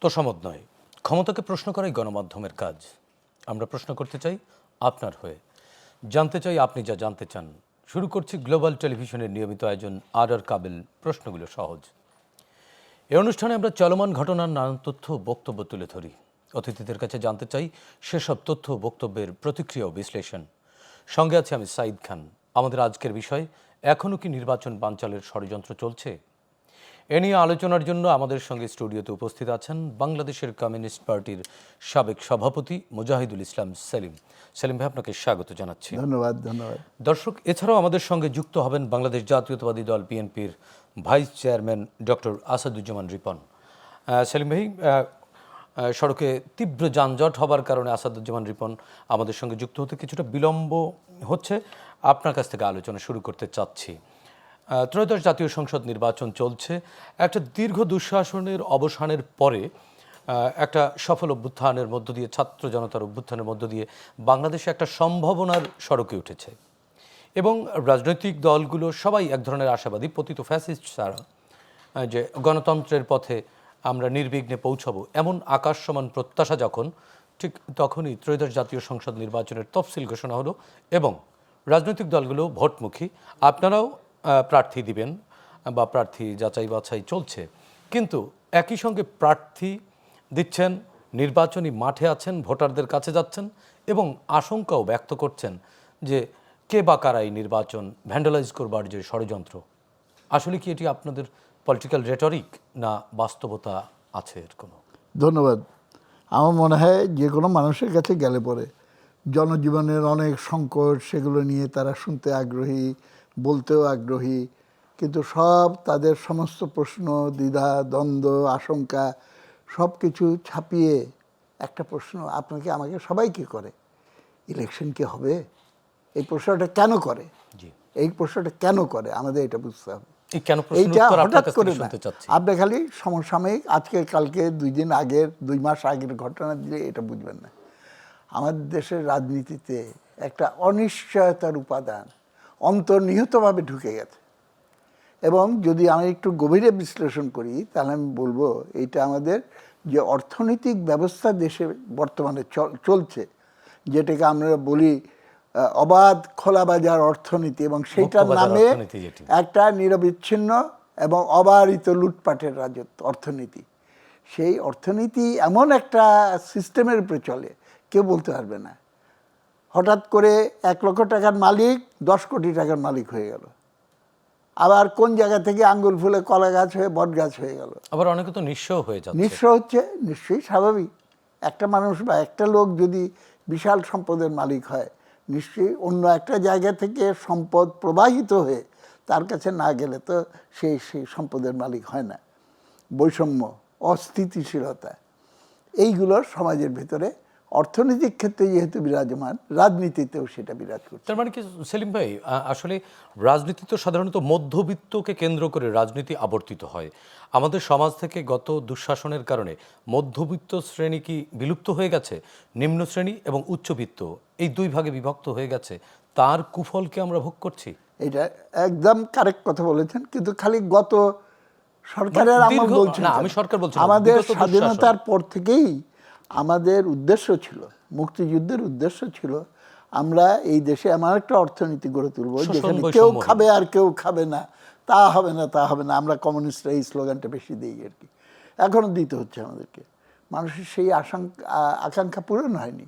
তোষামোদ নয়, ক্ষমতাকে প্রশ্ন করাই গণমাধ্যমের কাজ। আমরা প্রশ্ন করতে চাই আপনার হয়ে, জানতে চাই আপনি যা জানতে চান। শুরু করছি গ্লোবাল টেলিভিশনের নিয়মিত আয়োজন আর কাবিল প্রশ্নগুলো সহজ। এই অনুষ্ঠানে আমরা চলমান ঘটনার নানান তথ্য ও বক্তব্য তুলে ধরি। অতিথিদের কাছে জানতে চাই সেসব তথ্য ও বক্তব্যের প্রতিক্রিয়া ও বিশ্লেষণ। সঙ্গে আছে আমি সাইদ খান। আমাদের আজকের বিষয়, এখনও কি নির্বাচন বানচালের ষড়যন্ত্র চলছে? এ নিয়ে আলোচনার জন্য আমাদের সঙ্গে স্টুডিওতে উপস্থিত আছেন বাংলাদেশের কমিউনিস্ট পার্টির সাবেক সভাপতি মুজাহিদুল ইসলাম সেলিম। সেলিম ভাই, আপনাকে স্বাগত জানাচ্ছি। ধন্যবাদ। দর্শক, এছাড়াও আমাদের সঙ্গে যুক্ত হবেন বাংলাদেশ জাতীয়তাবাদী দল বিএনপির vice chairman doctor Asaduzzaman Ripon. Selim ভাই, সড়কে তীব্র যানজট হবার কারণে আসাদুজ্জামান রিপন আমাদের সঙ্গে যুক্ত হতে কিছুটা বিলম্ব হচ্ছে। আপনার কাছ থেকে আলোচনা শুরু করতে চাচ্ছি। ত্রয়োদশ জাতীয় সংসদ নির্বাচন চলছে। একটা দীর্ঘ দুঃশাসনের অবসানের পরে একটা সফল অভ্যুত্থানের মধ্য দিয়ে, ছাত্র জনতার অভ্যুত্থানের মধ্য দিয়ে বাংলাদেশে একটা সম্ভাবনার সড়কে উঠেছে এবং রাজনৈতিক দলগুলো সবাই এক ধরনের আশাবাদী, পতিত ফ্যাসিস্ট ছাড়া, যে গণতন্ত্রের পথে আমরা নির্বিঘ্নে পৌঁছাবো, এমন আকাশ সমান প্রত্যাশা যখন, ঠিক তখনই ত্রয়োদশ জাতীয় সংসদ নির্বাচনের তফসিল ঘোষণা হলো এবং রাজনৈতিক দলগুলো ভোটমুখী। আপনারাও প্রার্থী দিবেন বা প্রার্থী যাচাই বাছাই চলছে, কিন্তু একই সঙ্গে প্রার্থী দিচ্ছেন, নির্বাচনী মাঠে আছেন, ভোটারদের কাছে যাচ্ছেন এবং আশঙ্কাও ব্যক্ত করছেন যে কে বা কারা এই নির্বাচন ভ্যান্ডালাইজ করবার যে ষড়যন্ত্র। আসলে কি এটি আপনাদের পলিটিক্যাল রেটরিক, না বাস্তবতা আছে এর কোনো? ধন্যবাদ। আমার মনে হয় যে কোনো মানুষের কাছে গেলে পরে জনজীবনের অনেক সংকট, সেগুলো নিয়ে তারা শুনতে আগ্রহী, বলতেও আগ্রহী, কিন্তু সব তাদের সমস্ত প্রশ্ন, দ্বিধা, দ্বন্দ্ব, আশঙ্কা সব কিছু ছাপিয়ে একটা প্রশ্ন আপনাকে আমাকে সবাইকে করে, ইলেকশন কি হবে? এই প্রশ্নটা কেন করে? এই প্রশ্নটা কেন করে আমাদের এটা বুঝতে হবে। এইটা হঠাৎ করে না, আপনি খালি সমসাময়িক আজকে কালকে 2 দিন আগের, 2 মাস আগের ঘটনা দিলে এটা বুঝবেন না। আমাদের দেশের রাজনীতিতে একটা অনিশ্চয়তার উপাদান অন্তর্নিহিতভাবে ঢুকে গেছে এবং যদি আমি একটু গভীরে বিশ্লেষণ করি তাহলে আমি বলবো এইটা আমাদের যে অর্থনৈতিক ব্যবস্থা দেশে বর্তমানে চলছে, যেটাকে আমরা বলি অবাধ খোলা বাজার অর্থনীতি, এবং সেইটার নামে একটা নিরবিচ্ছিন্ন এবং অবারিত লুটপাটের রাজত্ব অর্থনীতি। সেই অর্থনীতি এমন একটা সিস্টেমের উপরে চলে, কেউ বলতে পারবে না। হঠাৎ করে 1 লক্ষ টাকার মালিক 10 কোটি টাকার মালিক হয়ে গেল, আবার কোন জায়গা থেকে আঙ্গুল ফুলে কলা গাছ হয়ে বট গাছ হয়ে গেল, আবার অনেকে তো নিঃস্ব হয়ে যাচ্ছে। নিঃস্ব হচ্ছে, নিশ্চয়ই স্বাভাবিক। একটা মানুষ বা একটা লোক যদি বিশাল সম্পদের মালিক হয়, নিশ্চয়ই অন্য একটা জায়গা থেকে সম্পদ প্রবাহিত হয়ে তার কাছে না গেলে তো সেই সম্পদের মালিক হয় না। বৈষম্য, অস্থিতিশীলতা, এইগুলোর সমাজের ভিতরে অর্থনৈতিক ক্ষেত্রে যেহেতু বিরাজমান, রাজনীতিতেও সেটা বিরাজ করছে। তার মানে কি সেলিম ভাই, আসলে রাজনীতি তো সাধারণত মধ্যবিত্তকে কেন্দ্র করে রাজনীতি আবর্তিত হয়। আমাদের সমাজ থেকে গত দুঃশাসনের কারণে মধ্যবিত্ত শ্রেণী কি বিলুপ্ত হয়ে গেছে? নিম্ন শ্রেণী এবং উচ্চবিত্ত এই 2 ভাগে বিভক্ত হয়ে গেছে, তার কুফলকে আমরা ভোগ করছি। এটা একদম কারেক্ট কথা বলেছেন, কিন্তু খালি গত সরকারের আমল বলছেন না, আমি সরকার বলছি। আমাদের স্বাধীনতার পর থেকেই আমাদের উদ্দেশ্য ছিল, মুক্তিযুদ্ধের উদ্দেশ্য ছিল, আমরা এই দেশে এমন একটা অর্থনীতি গড়ে তুলব যেখানে কেউ খাবে আর কেউ খাবে না, তা হবে না, তা হবে না। আমরা কমিউনিস্টরা এই স্লোগানটা বেশি দিই আর কি, এখনও দিতে হচ্ছে আমাদেরকে। মানুষের সেই আকাঙ্ক্ষা পূরণ হয়নি।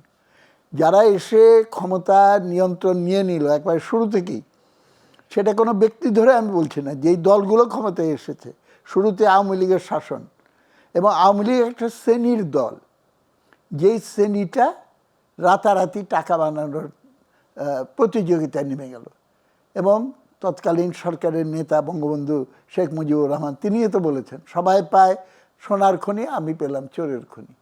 যারা এসে ক্ষমতা নিয়ন্ত্রণ নিয়ে নিল একবার শুরু থেকেই, সেটা কোনো ব্যক্তি ধরে আমি বলছি না, যেই দলগুলো ক্ষমতায় এসেছে, শুরুতে আওয়ামী লীগের শাসন, এবং আওয়ামী লীগ একটা শ্রেণীর দল, যেই শ্রেণীটা রাতারাতি টাকা বানানোর প্রতিযোগিতায় নেমে গেল। এবং তৎকালীন সরকারের নেতা বঙ্গবন্ধু শেখ মুজিবুর রহমান, তিনিও তো বলেছেন, সবাই পায় সোনার খনি, আমি পেলাম চোরের খনি,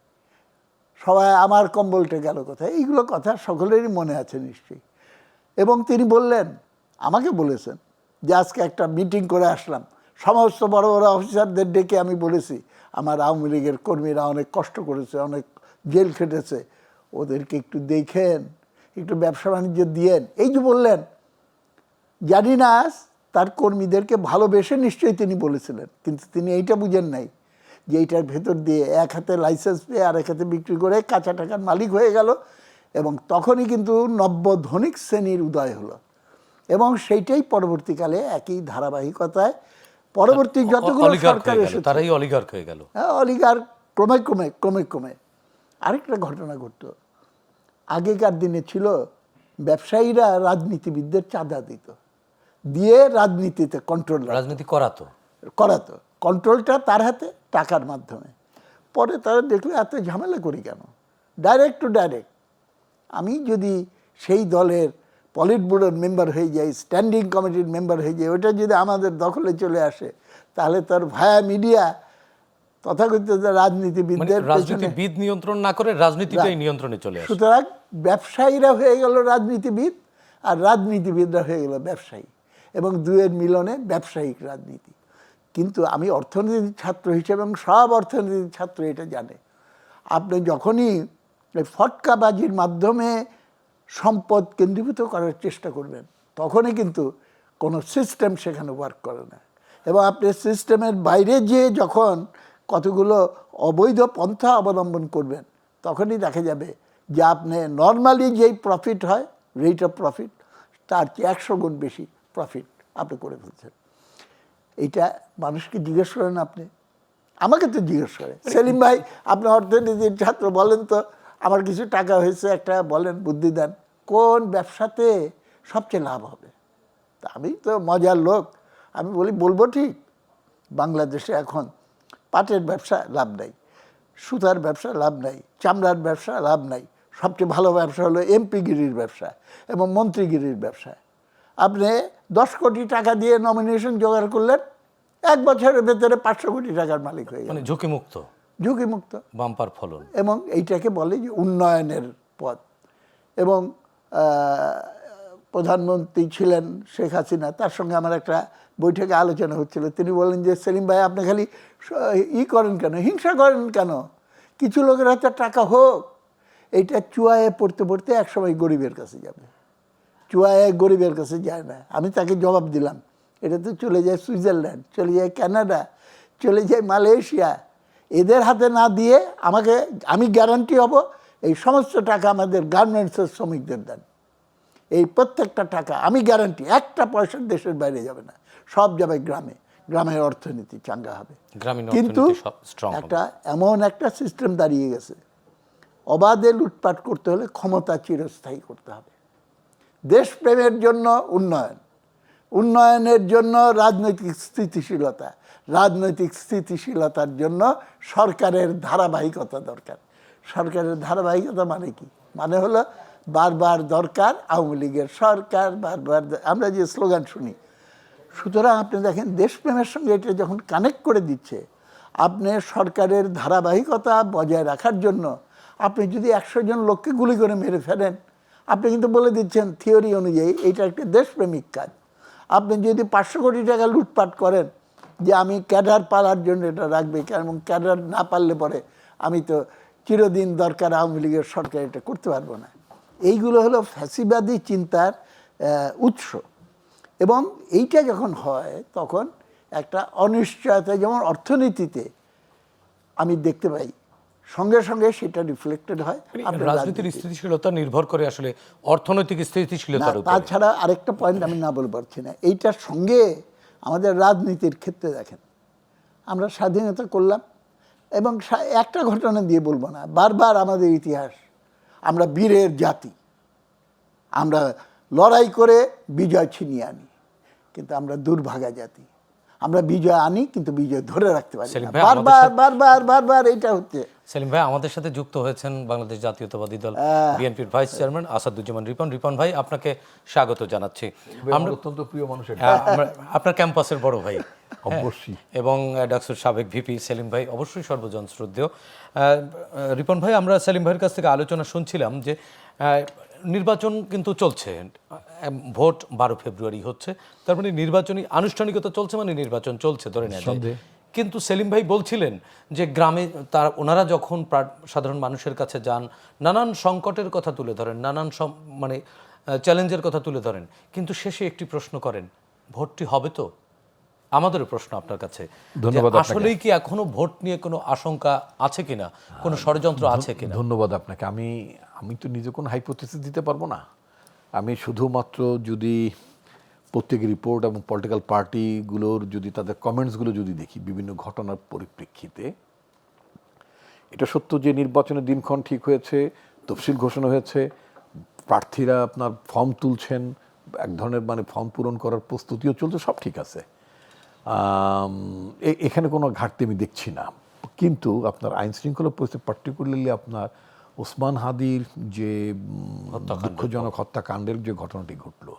সবাই আমার কম্বলটা গেল কোথায়। এইগুলো কথা সকলেরই মনে আছে নিশ্চয়ই। এবং তিনি বললেন, আমাকে বলেছেন যে আজকে একটা মিটিং করে আসলাম, সমস্ত বড় বড় অফিসারদের ডেকে আমি বলেছি আমার আওয়ামী লীগের কর্মীরা অনেক কষ্ট করেছে, অনেক জেল খেটেছে, ওদেরকে একটু দেখেন, একটু ব্যবসা বাণিজ্য দিয়েন। এই যে বললেন, জানি না তার কর্মীদেরকে ভালোবেসে নিশ্চয়ই তিনি বলেছিলেন, কিন্তু তিনি এইটা বুঝেন নাই যে এইটার ভেতর দিয়ে এক হাতে লাইসেন্স পেয়ে আর এক হাতে বিক্রি করে কাঁচা টাকার মালিক হয়ে গেল, এবং তখনই কিন্তু নব্য ধনিক শ্রেণীর উদয় হলো। এবং সেইটাই পরবর্তীকালে একই ধারাবাহিকতায় পরবর্তী যতগুলো অলিগার্ক সরকার হয়ে গেল, এসেছে, তারাই অলিগার্ক হয়ে গেল। হ্যাঁ, অলিগার ক্রমে আরেকটা ঘটনা ঘটতো। আগেকার দিনে ছিল ব্যবসায়ীরা রাজনীতিবিদদের চাঁদা দিত, দিয়ে রাজনীতিতে কন্ট্রোল রাজনীতি করাতো। কন্ট্রোলটা তার হাতে টাকার মাধ্যমে। পরে তারা দেখলে এত ঝামেলা করি কেন, ডাইরেক্ট টু ডাইরেক্ট। আমি যদি সেই দলের পলিট ব্যুরোর মেম্বার হয়ে যাই, স্ট্যান্ডিং কমিটির মেম্বার হয়ে যাই, ওটা যদি আমাদের দখলে চলে আসে, তাহলে তার ভায়া মিডিয়া তথাকথিত রাজনীতিবিদদের পেছনে, রাজনীতিবিদ নিয়ন্ত্রণ না করে রাজনীতিটাই নিয়ন্ত্রণে চলে আসে। সুতরাং ব্যবসায়ীরা হয়ে গেল রাজনীতিবিদ, আর রাজনীতিবিদরা হয়ে গেল ব্যবসায়ী, এবং দুয়ের মিলনে ব্যবসায়িক রাজনীতি। কিন্তু আমি অর্থনীতির ছাত্র হিসেবে, এবং সব অর্থনীতির ছাত্র এটা জানে, আপনি যখনই এই ফটকাবাজির মাধ্যমে সম্পদ কেন্দ্রীভূত করার চেষ্টা করবেন, তখনই কিন্তু কোনো সিস্টেম সেখানে ওয়ার্ক করে না। এবং আপনি সিস্টেমের বাইরে যেয়ে যখন কতগুলো অবৈধ পন্থা অবলম্বন করবেন, তখনই দেখা যাবে যে আপনি নর্মালি যেই প্রফিট হয়, রেট অফ প্রফিট, তার চেয়ে 100 গুণ বেশি প্রফিট আপনি করে ফেলছেন। এইটা মানুষকে জিজ্ঞেস করেন আপনি, আমাকে তো জিজ্ঞেস করে, সেলিম ভাই আপনি অর্থনীতির ছাত্র, বলেন তো আমার কিছু টাকা হয়েছে, একটা বলেন, বুদ্ধি দেন, কোন ব্যবসাতে সবচেয়ে লাভ হবে। তা আমি তো মজার লোক, আমি বলবো ঠিক, বাংলাদেশে এখন পাটের ব্যবসা লাভ নাই, সুতার ব্যবসা লাভ নাই, চামড়ার ব্যবসা লাভ নাই, সবচেয়ে ভালো ব্যবসা হলো এমপিগিরির ব্যবসা এবং মন্ত্রীগিরির ব্যবসা। আপনি 10 কোটি টাকা দিয়ে নমিনেশন জোগাড় করলেন, 1 বছরের ভেতরে 500 কোটি টাকার মালিক হয়ে গেল, মানে ঝুঁকিমুক্ত, বাম্পার ফলন। এবং এইটাকে বলে যে উন্নয়নের পথ। এবং প্রধানমন্ত্রী ছিলেন শেখ হাসিনা, তার সঙ্গে আমার একটা বৈঠকে আলোচনা হচ্ছিল। তিনি বলেন যে সেলিম ভাই আপনি খালি করেন কেন, হিংসা করেন কেন, কিছু লোকের হাতে টাকা হোক, এইটা চুয়ায়ে পড়তে পড়তে একসময় গরিবের কাছে যাবে। চুয়ায়ে গরিবের কাছে যায় না। আমি তাকে জবাব দিলাম, এটা তো চলে যায় সুইজারল্যান্ড, চলে যায় কানাডা, চলে যায় মালয়েশিয়া, এদের হাতে না দিয়ে আমি গ্যারান্টি হব এই সমস্ত টাকা আমাদের গার্মেন্টসের শ্রমিকদের দেন। এই প্রত্যেকটা টাকা আমি গ্যারান্টি, একটা পয়সা দেশের বাইরে যাবে না, সব যাবে গ্রামে, গ্রামের অর্থনীতি চাঙ্গা হবে। কিন্তু এমন একটা সিস্টেম দাঁড়িয়ে গেছে, অবাধে লুটপাট করতে হলে ক্ষমতা চিরস্থায়ী করতে হবে। দেশপ্রেমের জন্য উন্নয়নের জন্য রাজনৈতিক স্থিতিশীলতা, রাজনৈতিক স্থিতিশীলতার জন্য সরকারের ধারাবাহিকতা দরকার। সরকারের ধারাবাহিকতা মানে কি? মানে হলো বারবার দরকার আওয়ামী লীগের সরকার, বারবার আমরা যে স্লোগান শুনি। সুতরাং আপনি দেখেন, দেশপ্রেমের সঙ্গে এটা যখন কানেক্ট করে দিচ্ছে, আপনি সরকারের ধারাবাহিকতা বজায় রাখার জন্য আপনি যদি 100 জন লোককে গুলি করে মেরে ফেলেন, আপনি কিন্তু বলে দিচ্ছেন থিওরি অনুযায়ী এইটা একটা দেশপ্রেমিক কাজ। আপনি যদি 500 কোটি টাকা লুটপাট করেন, যে আমি ক্যাডার পালার জন্য এটা রাখবে, এবং ক্যাডার না পারলে পরে আমি তো চিরদিন দরকার আওয়ামী লীগের সরকার, এটা করতে পারবো না। এইগুলো হলো ফ্যাসিবাদী চিন্তার উৎস। এবং এইটা যখন হয়, তখন একটা অনিশ্চয়তা, যেমন অর্থনীতিতে আমি দেখতে পাই, সঙ্গে সঙ্গে সেটা রিফ্লেক্টেড হয়। রাজনীতির স্থিতিশীলতা নির্ভর করে আসলে অর্থনৈতিক স্থিতিশীলতার উপর। তাছাড়া আরেকটা পয়েন্ট আমি না বলতে পারছি না, এইটার সঙ্গে আমাদের রাজনীতির ক্ষেত্রে দেখেন, আমরা স্বাধীনতা করলাম, এবং একটা ঘটনা দিয়ে বলবো না, বারবার আমাদের ইতিহাস, আমরা বীরের জাতি, আমরা লড়াই করে বিজয় ছিনিয়ে আনি, কিন্তু আমরা দুর্ভাগা জাতি। আমরা বিজয় আনি কিন্তু বিজয় ধরে রাখতে পারি না, বারবার বারবার বারবার এইটা হচ্ছে। সেলিম ভাই আমাদের সাথে যুক্ত হয়েছেন বাংলাদেশ জাতীয়তাবাদী দল বিএনপির ভাইস চেয়ারম্যান আসাদুজ্জামান রিপন। রিপন ভাই, আপনাকে স্বাগত জানাচ্ছি। আমরা অত্যন্ত প্রিয় মানুষের, আপনার ক্যাম্পাসের বড় ভাই অবশ্যই, এবং ডাকসুর সাবেক ভিপি সেলিম ভাই অবশ্যই সর্বজন শ্রদ্ধেয়। রিপন ভাই, আমরা সেলিম ভাইয়ের কাছ থেকে আলোচনা শুনছিলাম যে নির্বাচন কিন্তু চলছে, ভোট 12 ফেব্রুয়ারি হচ্ছে, তার মানে নির্বাচনী আনুষ্ঠানিকতা চলছে, মানে নির্বাচন চলছে ধরে নেওয়া যায়। কিন্তু সেলিম ভাই বলছিলেন যে গ্রামে ওনারা যখন সাধারণ মানুষের কাছে যান, নানান সংকটের কথা তুলে ধরেন, নানান মানে চ্যালেঞ্জের কথা তুলে ধরেন, কিন্তু শেষে একটি প্রশ্ন করেন, ভোটটি হবে তো? আমাদেরও প্রশ্ন আপনার কাছে, ধন্যবাদ যে আপনাকে। আসলেই কি এখনো ভোট নিয়ে কোনো আশঙ্কা আছে কিনা, কোনো ষড়যন্ত্র আছে কিনা? ধন্যবাদ আপনাকে। আমি তো নিজে কোনো হাইপোথেসিস দিতে পারবো না। আমি শুধুমাত্র যদি প্রত্যেক রিপোর্ট এবং পলিটিক্যাল পার্টিগুলোর যদি তাদের কমেন্টসগুলো যদি দেখি বিভিন্ন ঘটনার পরিপ্রেক্ষিতে, এটা সত্য যে নির্বাচনের দিনক্ষণ ঠিক হয়েছে, তফসিল ঘোষণা হয়েছে, প্রার্থীরা আপনার ফর্ম তুলছেন, এক ধরনের মানে ফর্ম পূরণ করার প্রস্তুতিও চলছে, সব ঠিক আছে। এখানে কোনো ঘাটতি আমি দেখছি না। কিন্তু আপনার আইন শৃঙ্খলা পরিস্থিতি, পার্টিকুলারলি আপনার ওসমান হাদির যে দুঃখজনক হত্যাকাণ্ডের যে ঘটনাটি ঘটলো,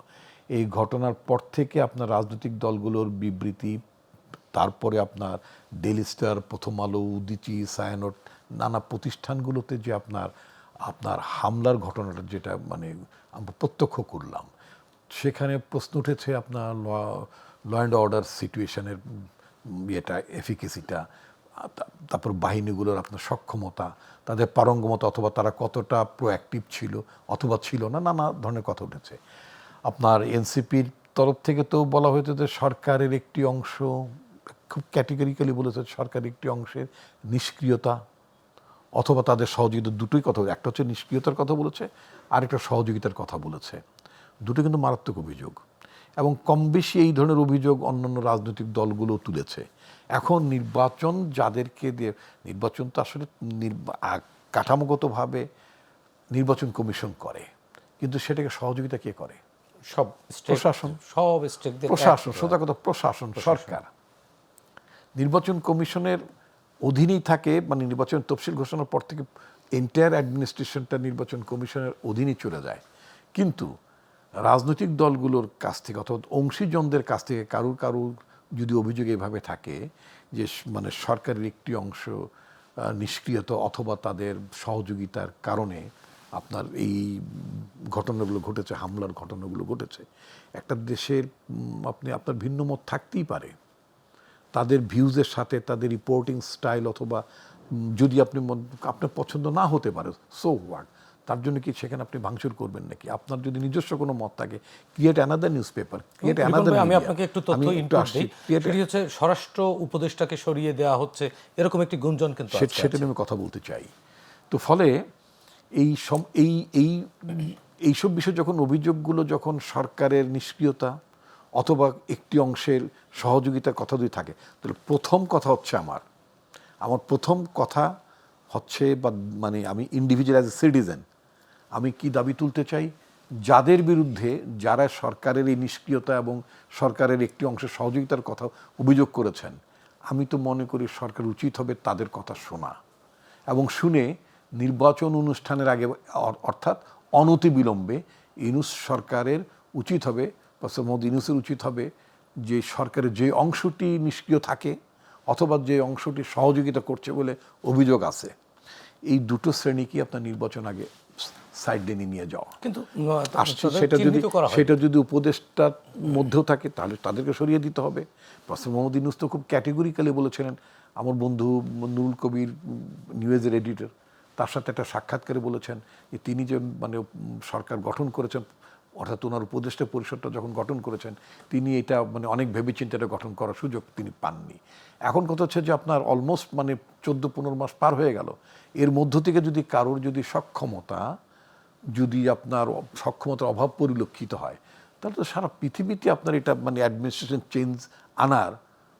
এই ঘটনার পর থেকে আপনার রাজনৈতিক দলগুলোর বিবৃতি, তারপরে আপনার ডেইলি স্টার, প্রথম আলো, উদীচী, ছায়ানট, নানা প্রতিষ্ঠানগুলোতে যে আপনার আপনার হামলার ঘটনাটা যেটা মানে আমরা প্রত্যক্ষ করলাম, সেখানে প্রশ্ন উঠেছে আপনার ল অ্যান্ড অর্ডার সিচুয়েশনের ইয়েটা, এফিকেসিটা, তারপর বাহিনীগুলোর আপনার সক্ষমতা, তাদের পারঙ্গমতা, অথবা তারা কতটা প্রোঅ্যাক্টিভ ছিল অথবা ছিল না, নানা ধরনের কথা উঠেছে। আপনার এনসিপির তরফ থেকে তো বলা হয়েছে যে সরকারের একটি অংশ, খুব ক্যাটেগরিক্যালি বলেছে, সরকারের একটি অংশের নিষ্ক্রিয়তা অথবা তাদের সহযোগিতা, দুটোই কথা, একটা হচ্ছে নিষ্ক্রিয়তার কথা বলেছে, আরেকটা সহযোগিতার কথা বলেছে। দুটো কিন্তু মারাত্মক অভিযোগ, এবং কম বেশি এই ধরনের অভিযোগ অন্যান্য রাজনৈতিক দলগুলো তুলেছে। এখন নির্বাচন যাদেরকে দিয়ে, নির্বাচন তো আসলে কাঠামোগতভাবে নির্বাচন কমিশন করে, কিন্তু সেটাকে সহযোগিতা কে করে? সব প্রশাসন, সব স্টেকদের প্রশাসন, সোজা কথা প্রশাসন, সরকার। নির্বাচন কমিশনের অধীনেই থাকে, মানে নির্বাচন তফসিল ঘোষণার পর থেকে এন্টায়ার অ্যাডমিনিস্ট্রেশনটা নির্বাচন কমিশনের অধীনেই চলে যায়। কিন্তু রাজনৈতিক দলগুলোর কাছ থেকে অথবা অংশীজনদের কাছ থেকে কারুর যদি অভিযোগ এভাবে থাকে যে মানে সরকারের একটি অংশ নিষ্ক্রিয়তা অথবা তাদের সহযোগিতার কারণে আপনার এই ঘটনাগুলো ঘটেছে, হামলার ঘটনাগুলো ঘটেছে, একটা দেশের আপনার ভিন্ন মত থাকতেই পারে, তাদের ভিউজের সাথে তাদের রিপোর্টিং স্টাইল, অথবা যদি আপনার পছন্দ না হতে পারে, সো হোয়াট, তার জন্য কি সেখানে আপনি ভাঙচুর করবেন নাকি? আপনার যদি নিজস্ব কোনো মত থাকে, create another news paper, create another. আমি আপনাকে একটু তথ্য ইনপুট দিই, সেটি হচ্ছে স্বরাষ্ট্র উপদেষ্টাকে সরিয়ে দেওয়া হচ্ছে, এরকম একটি গুঞ্জন কিন্তু সেটা নিয়ে আমি কথা বলতে চাই। তো ফলে এইসব বিষয় যখন অভিযোগগুলো যখন সরকারের নিষ্ক্রিয়তা অথবা একটি অংশের সহযোগিতার কথা যদি থাকে, তাহলে প্রথম কথা হচ্ছে আমার প্রথম কথা হচ্ছে, বা মানে আমি ইন্ডিভিজুয়াল অ্যাজ এ সিটিজেন আমি কি দাবি তুলতে চাই, যাদের বিরুদ্ধে, যারা সরকারের এই নিষ্ক্রিয়তা এবং সরকারের একটি অংশের সহযোগিতার কথা অভিযোগ করেছেন, আমি তো মনে করি সরকার উচিত হবে তাদের কথা শোনা, এবং শুনে নির্বাচন অনুষ্ঠানের আগে, অর্থাৎ অনতিবিলম্বে ইউনূস সরকারের উচিত হবে, প্রফেসর মোহাম্মদ ইউনূসের উচিত হবে যে সরকারের যে অংশটি নিষ্ক্রিয় থাকে অথবা যে অংশটি সহযোগিতা করছে বলে অভিযোগ আছে, এই দুটো শ্রেণীকে আপনার নির্বাচন আগে সাইড ডেনে নিয়ে যাওয়া। কিন্তু আসছে সেটা যদি উপদেষ্টার মধ্যেও থাকে, তাহলে তাদেরকে সরিয়ে দিতে হবে। প্রফেসর মোহাম্মদ ইউনূস তো খুব ক্যাটেগরিক্যালি বলেছিলেন, আমার বন্ধু নুরুল কবির, নিউজের এডিটর, তার সাথে একটা সাক্ষাৎকারে বলেছেন যে তিনি যে মানে সরকার গঠন করেছেন, অর্থাৎ ওনার উপদেষ্টা পরিষদটা যখন গঠন করেছেন, তিনি এটা মানে অনেক ভেবেচিন্তে এটা গঠন করার সুযোগ তিনি পাননি। এখন কথা হচ্ছে যে আপনার অলমোস্ট মানে 14-15 মাস পার হয়ে গেল, এর মধ্য থেকে যদি কারোর যদি আপনার সক্ষমতার অভাব পরিলক্ষিত হয়, তাহলে তো সারা পৃথিবীতে আপনার এটা মানে অ্যাডমিনিস্ট্রেশন চেঞ্জ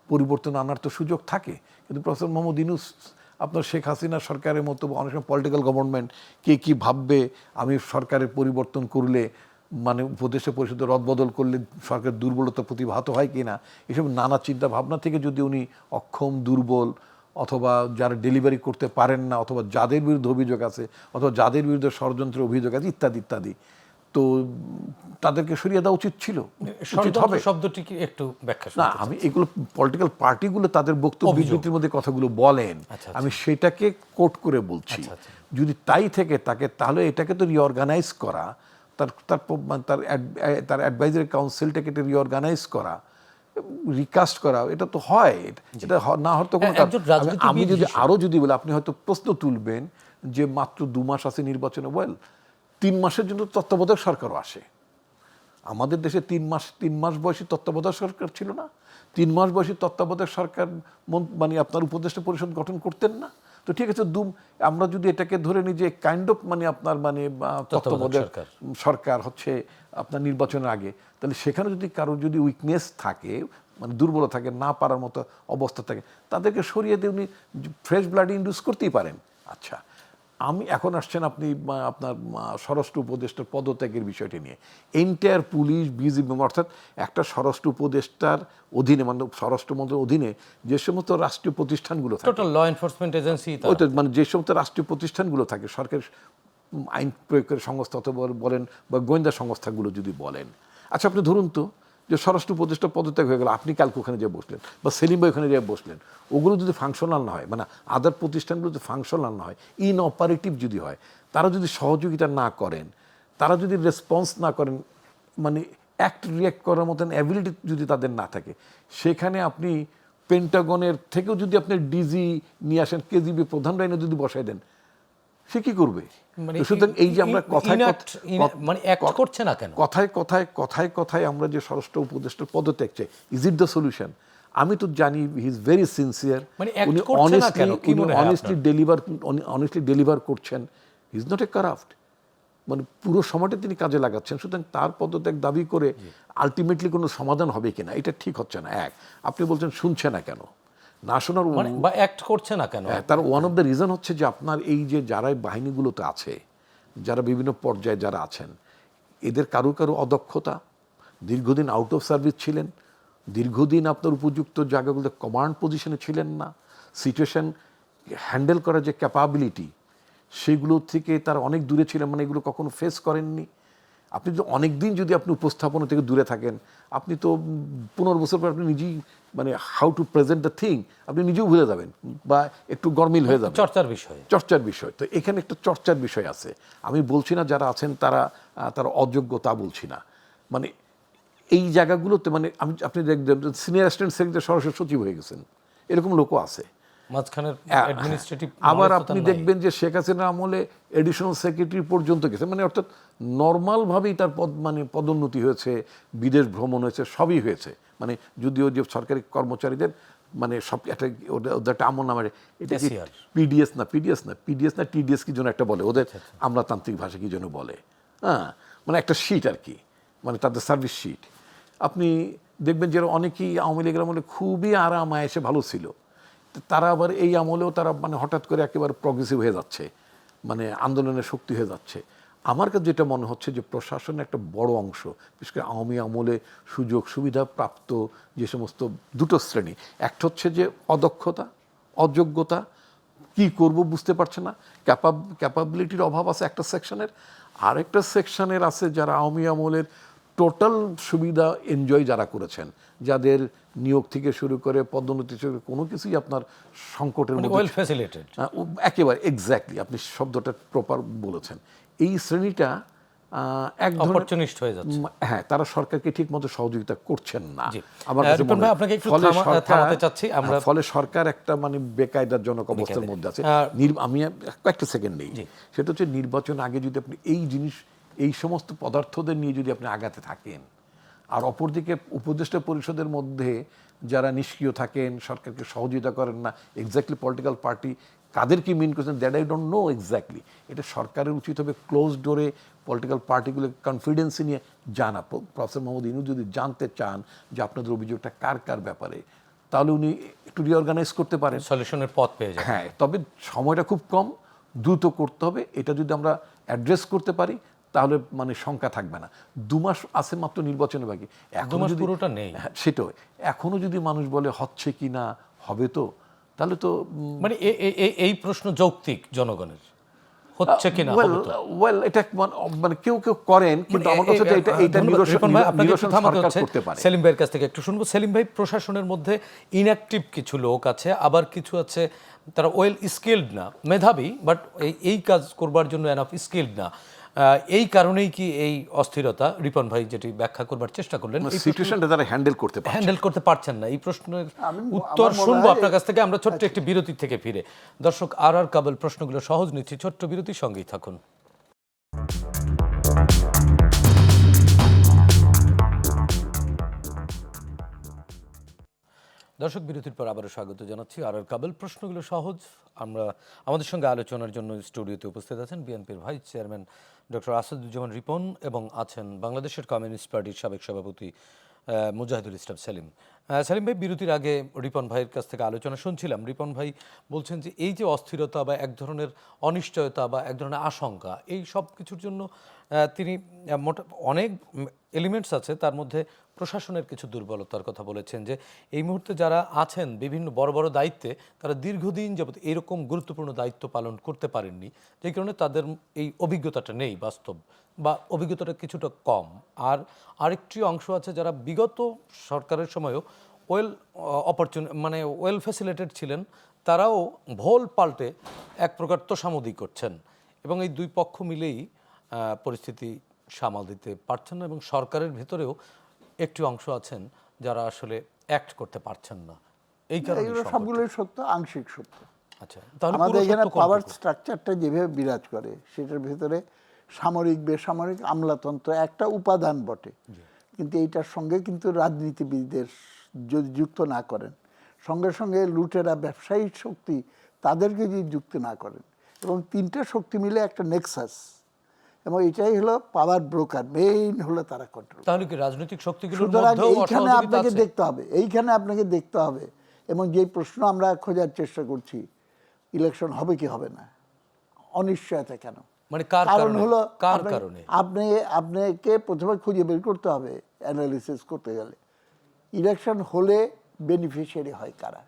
পরিবর্তন আনার তো সুযোগ থাকে। কিন্তু প্রফেসর মোহাম্মদ ইউনূস আপনার শেখ হাসিনা সরকারের মতো অনেক সময় পলিটিক্যাল গভর্নমেন্ট কে কী ভাববে, আমি সরকারের পরিবর্তন করলে মানে উপদেষ্টা পরিষদের রদবদল করলে সরকারের দুর্বলতা প্রতিভাত হয় কি না, এসব নানা চিন্তা ভাবনা থেকে যদি উনি অক্ষম, দুর্বল, অথবা যারা ডেলিভারি করতে পারেন না, অথবা যাদের বিরুদ্ধে অভিযোগ আছে, অথবা যাদের বিরুদ্ধে ষড়যন্ত্রের অভিযোগ আছে, ইত্যাদি ইত্যাদি, তো তাদেরকে সরিয়ে দেওয়া উচিত ছিল, উচিত হবে। শব্দটি কি একটু ব্যাখ্যা না, আমি এগুলো পলিটিক্যাল পার্টিগুলো তাদের বক্তব্য বিবৃতির মধ্যে কথাগুলো বলেন, আমি সেটাকে কোট করে বলছি। যদি তাই থেকে থাকে, তাহলে এটাকে তো রিঅর্গানাইজ করা, তার অ্যাডভাইজারি কাউন্সিলটাকে রিঅর্গানাইজ করা, রিকাস্ট করা, এটা তো হয়। এটা না হওয়ার তো কোনো, আমি যদি আরো যদি বলি, আপনি হয়তো প্রশ্ন তুলবেন যে মাত্র 2 মাস আছে নির্বাচনে, 3 মাসের জন্য তত্ত্বাবধায়ক সরকারও আসে, আমাদের দেশে 3 মাস বয়সী তত্ত্বাবধায়ক সরকার ছিল না? 3 মাস বয়সী তত্ত্বাবধায়ক সরকার মানে আপনার উপদেষ্টা পরিষদ গঠন করতেন না? তো ঠিক আছে, আমরা যদি এটাকে ধরে নিই যে কাইন্ড অফ মানে আপনার মানে তত্ত্বাবধায়ক সরকার হচ্ছে আপনার নির্বাচনের আগে, তাহলে সেখানে যদি কারো যদি উইকনেস থাকে, মানে দুর্বল থাকে, না পারার মতো অবস্থা থাকে, তাদেরকে সরিয়ে দিয়ে উনি ফ্রেশ ব্লাড ইন্ডিউস করতেই পারেন। আচ্ছা, আমি এখন আসছেন আপনি আপনার স্বরাষ্ট্র উপদেষ্টার পদত্যাগের বিষয়টি নিয়ে। এন্টায়ার পুলিশ বিজিবি অর্থাৎ একটা স্বরাষ্ট্র উপদেষ্টার অধীনে, মানে স্বরাষ্ট্র মন্ত্রণালয়ের অধীনে যে সমস্ত রাষ্ট্রীয় প্রতিষ্ঠানগুলো থাকে, টোটাল ল এনফোর্সমেন্ট এজেন্সি, ওই তো মানে যে সমস্ত রাষ্ট্রীয় প্রতিষ্ঠানগুলো থাকে, সরকারের আইন প্রয়োগের সংস্থা অথবা বলেন বা গোয়েন্দা সংস্থাগুলো যদি বলেন, আচ্ছা আপনি ধরুন তো যে স্বরাষ্ট্র উপদেষ্টা পদত্যাগ হয়ে গেল, আপনি কালকে ওখানে যেয়ে বসলেন বা সেলিম ভাই ওখানে যেয়ে বসলেন, ওগুলো যদি ফাংশনাল না হয়, মানে আদার প্রতিষ্ঠানগুলো যদি ফাংশনাল না হয়, ইনঅপারেটিভ যদি হয়, তারা যদি সহযোগিতা না করেন, তারা যদি রেসপন্স না করেন, মানে অ্যাক্ট রিয়াক্ট করার মতন অ্যাবিলিটি যদি তাদের না থাকে, সেখানে আপনি পেন্টাগনের থেকেও যদি আপনি ডিজি নিয়ে আসেন, কেজিবি প্রধান লাইনে যদি বসাই দেন, সে কি করবে? সুতরাং এই যে আমরা করছে না কেন, কথায় আমরা যে স্বরাষ্ট্র উপদেষ্টার পদত্যাগ চাই, ইজ ইট দ্য সলিউশন? আমি তো জানি হি ইজ ভেরি সিনসিয়ার, উনি অনেস্টলি ডেলিভার করছেন, he is not a corrupt, মানে পুরো সময়টা তিনি কাজে লাগাচ্ছেন। সুতরাং তার পদত্যাগ দাবি করে আলটিমেটলি কোনো সমাধান হবে কিনা এটা ঠিক হচ্ছে না। এক, আপনি বলছেন শুনছে না কেন, না শোনার বা অ্যাক্ট করছে না কেন, তার ওয়ান অফ দ্য রিজন হচ্ছে যে আপনার এই যে যারা বাহিনীগুলোতে আছে, যারা বিভিন্ন পর্যায়ে যারা আছেন, এদের কারো অদক্ষতা, দীর্ঘদিন আউট অফ সার্ভিস ছিলেন, দীর্ঘদিন আপনার উপযুক্ত জায়গাগুলোতে কমান্ড পজিশনে ছিলেন না, সিচুয়েশন হ্যান্ডেল করার যে ক্যাপাবিলিটি সেগুলো থেকে তারা অনেক দূরে ছিলেন, মানে এগুলো কখনো ফেস করেননি। আপনি যদি অনেক দিন যদি আপনি উপস্থাপনা থেকে দূরে থাকেন, আপনি তো 15 বছর পর আপনি নিজেই মানে how to present the thing আপনি নিজেও ভুলে যাবেন বা একটু গরমিল হয়ে যাবেন। চর্চার বিষয় তো এখানে একটা চর্চার বিষয় আছে। আমি বলছি না যারা আছেন তারা অযোগ্য, তা বলছি না। মানে এই জায়গাগুলোতে মানে আপনি দেখবেন সিনিয়র অ্যাসিস্ট্যান্ট সেক্রেটারি সরাসরি সচিব হয়ে গেছেন, এরকম লোকও আছে। আবার আপনি দেখবেন যে শেখ হাসিনার আমলে এডিশনাল সেক্রেটারি পর্যন্ত গেছে, মানে অর্থাৎ নর্মালভাবেই তার পদোন্নতি হয়েছে, বিদেশ ভ্রমণ হয়েছে, সবই হয়েছে। মানে যদিও যে সরকারি কর্মচারীদের মানে সব একটা আমল নামে, এটা কি পিডিএস না টিডিএস কি যেন একটা বলে ওদের আমলাতান্ত্রিক ভাষা কি যেন বলে, হ্যাঁ, মানে একটা শিট আর কি, মানে তাদের সার্ভিস শিট। আপনি দেখবেন যে অনেকেই আওয়ামী লীগের আমলে খুবই আরাম আয়েসে ভালো ছিল, তারা আবার এই আমলেও তারা মানে হঠাৎ করে একেবারে প্রগ্রেসিভ হয়ে যাচ্ছে, মানে আন্দোলনের শক্তি হয়ে যাচ্ছে। আমার কাছে যেটা মনে হচ্ছে যে প্রশাসনের একটা বড় অংশ, বিশেষ করে আওয়ামী আমলে সুযোগ সুবিধা প্রাপ্ত যে সমস্ত দুটো শ্রেণী, একটা হচ্ছে যে অদক্ষতা, অযোগ্যতা, কি করব বুঝতে পারছে না, ক্যাপাবিলিটির অভাব আছে একটা সেকশনের, আরেকটা সেকশনের আছে যারা আওয়ামী আমলের টোটাল সুবিধা এনজয় যারা করেছেন, যাদের নিয়োগ থেকে শুরু করে পদোন্নতি শুরু করে কোনো কিছুই আপনার সংকটের মধ্যে ওয়েল ফ্যাসিলিটেড, একেবারে এক্স্যাক্টলি আপনি শব্দটা প্রপার বলেছেন। এই শ্রেণীটা এক ধরনের অপরচুনিস্ট হয়ে যাচ্ছে, হ্যাঁ, তারা সরকারকে ঠিক মতো সহযোগিতা করছেন না। আমার আপনাকে একটু থামাতে চাচ্ছি আমরা, ফলে সরকার একটা মানে বেকায়দাজনক অবস্থার মধ্যে আছে। আমি কয়েকটা সেকেন্ড নেই, সেটা হচ্ছে নির্বাচন আগে যদি আপনি এই সমস্ত পদার্থদের নিয়ে যদি আপনি আগাতে থাকেন, আর অপরদিকে উপদেষ্টা পরিষদের মধ্যে যারা নিষ্ক্রিয় থাকেন, সরকারকে সহযোগিতা করেন না, এক্স্যাক্টলি পলিটিক্যাল পার্টি কাদেরকে মিন করছেন that I don't know exactly. এটা সরকারের উচিত হবে ক্লোজ ডোরে পলিটিক্যাল পার্টিগুলো কনফিডেন্সে নিয়ে জানা। প্রফেসর মোহাম্মদ ইউনূস যদি জানতে চান যে আপনাদের অভিযোগটা কার ব্যাপারে, তাহলে উনি একটু রিঅর্গানাইজ করতে পারেন, সলিউশনের পথ পেয়ে যাবেন। হ্যাঁ, তবে সময়টা খুব কম, দ্রুত করতে হবে। এটা যদি আমরা অ্যাড্রেস করতে পারি তাহলে মানে শঙ্কা থাকবে না। 2 মাস আছে মাত্র নির্বাচনের বাকি, এখনো যদি পুরোটা নেই, সেটাই এখনো যদি মানুষ বলে হচ্ছে কি না হবে, তো তাহলে তো মানে এই প্রশ্ন যৌক্তিক জনগণের, হচ্ছে কিনা ওয়েল এটা মানে কেউ করেন, কিন্তু আমার কাছে এটা নিরসন সরকার করতে পারে। সেলিম ভাইয়ের কাছ থেকে একটু শুনবো। সেলিম ভাই, প্রশাসনের মধ্যে ইনঅ্যাক্টিভ কিছু লোক আছে, আবার কিছু আছে তারা ওয়েল স্কিলড না, মেধাবী, বাট এই কাজ করবার জন্য এনাফ স্কিলড না। এই কারণেই কি এই অস্থিরতা? রিপন ভাই যেটি ব্যাখ্যা করবার চেষ্টা করলেন, সিচুয়েশনটা তারা হ্যান্ডেল করতে পারছেন না, এই প্রশ্নের উত্তর শুনবো আপনার কাছ থেকে আমরা ছোট্ট একটি বিরতি থেকে ফিরে। দর্শক, আর কাবল প্রশ্নগুলো সহজ নিচ্ছি, ছোট্ট বিরতির সঙ্গেই থাকুন। দর্শক বিরতির পর আবারও স্বাগত জানাচ্ছি। আর কাবেল, প্রশ্নগুলো সহজ। আমাদের সঙ্গে আলোচনার জন্য স্টুডিওতে উপস্থিত আছেন বিএনপির vice chairman doctor Asaduzzaman Ripon এবং আছেন বাংলাদেশের কমিউনিস্ট পার্টির সাবেক সভাপতি মুজাহিদুল ইসলাম সেলিম। সেলিম ভাই, বিরতির আগে রিপন ভাইয়ের কাছ থেকে আলোচনা শুনছিলাম। রিপন ভাই বলছেন যে এই যে অস্থিরতা বা এক ধরনের অনিশ্চয়তা বা এক ধরনের আশঙ্কা, এই সব কিছুর জন্য তিনি অনেক এলিমেন্টস আছে, তার মধ্যে প্রশাসনের কিছু দুর্বলতার কথা বলেছেন। যে এই মুহূর্তে যারা আছেন বিভিন্ন বড় বড় দায়িত্বে, তারা দীর্ঘদিন যাবত এরকম গুরুত্বপূর্ণ দায়িত্ব পালন করতে পারেননি, যে কারণে তাদের এই অভিজ্ঞতাটা নেই, বাস্তব বা অভিজ্ঞতাটা কিছুটা কম। আর আরেকটি অংশ আছে যারা বিগত সরকারের সময়ও ওয়েল ফ্যাসিলিটেড ছিলেন, তারাও ভোল পাল্টে এক প্রকার তোষামোদি করছেন এবং এই দুই পক্ষ মিলেই পরিস্থিতি সামাল দিতে পারছেন না। এবং সরকারের ভেতরেও একটি অংশ আছেন যারা আসলে অ্যাক্ট করতে পারছেন না। এই কারণে এগুলো সবগুলোই সত্য, আংশিক সত্য। আচ্ছা, তাহলে আমাদের পুরো এখানে সত্য পাওয়ার কোনটুকু? স্ট্রাকচারটা যেভাবে বিরাজ করে, সেটার ভিতরে সামরিক বেসামরিক আমলাতন্ত্র একটা উপাদান বটে, কিন্তু এইটার সঙ্গে কিন্তু রাজনীতিবিদদের যদি যুক্ত না করেন, সঙ্গে সঙ্গে লুটেরা ব্যবসায়িক শক্তি তাদেরকে যদি যুক্ত না করেন, এবং তিনটা শক্তি মিলে একটা নেক্সাস, এবং এটাই হলো পাওয়ার ব্রোকার, মেইন হলো তারা কন্ট্রোল। তাহলে কি রাজনৈতিক শক্তিগুলোর সুতরাং মধ্যেও এইখানে অসহযোগিতা আপনাকে আছে? দেখতে হবে, এইখানে আপনাকে দেখতে হবে, এবং যেই প্রশ্ন আমরা খোঁজার চেষ্টা করছি, ইলেকশন হবে কি হবে না, অনিশ্চয়তা কেন? মানে কার কারণ কারণে? হলো কার কারণে? আপনাকে প্রথমে খুঁজে বের করতে হবে, অ্যানালিসিস করতে গেলে ইলেকশন হলে বেনিফিশিয়ারি হয় কারা,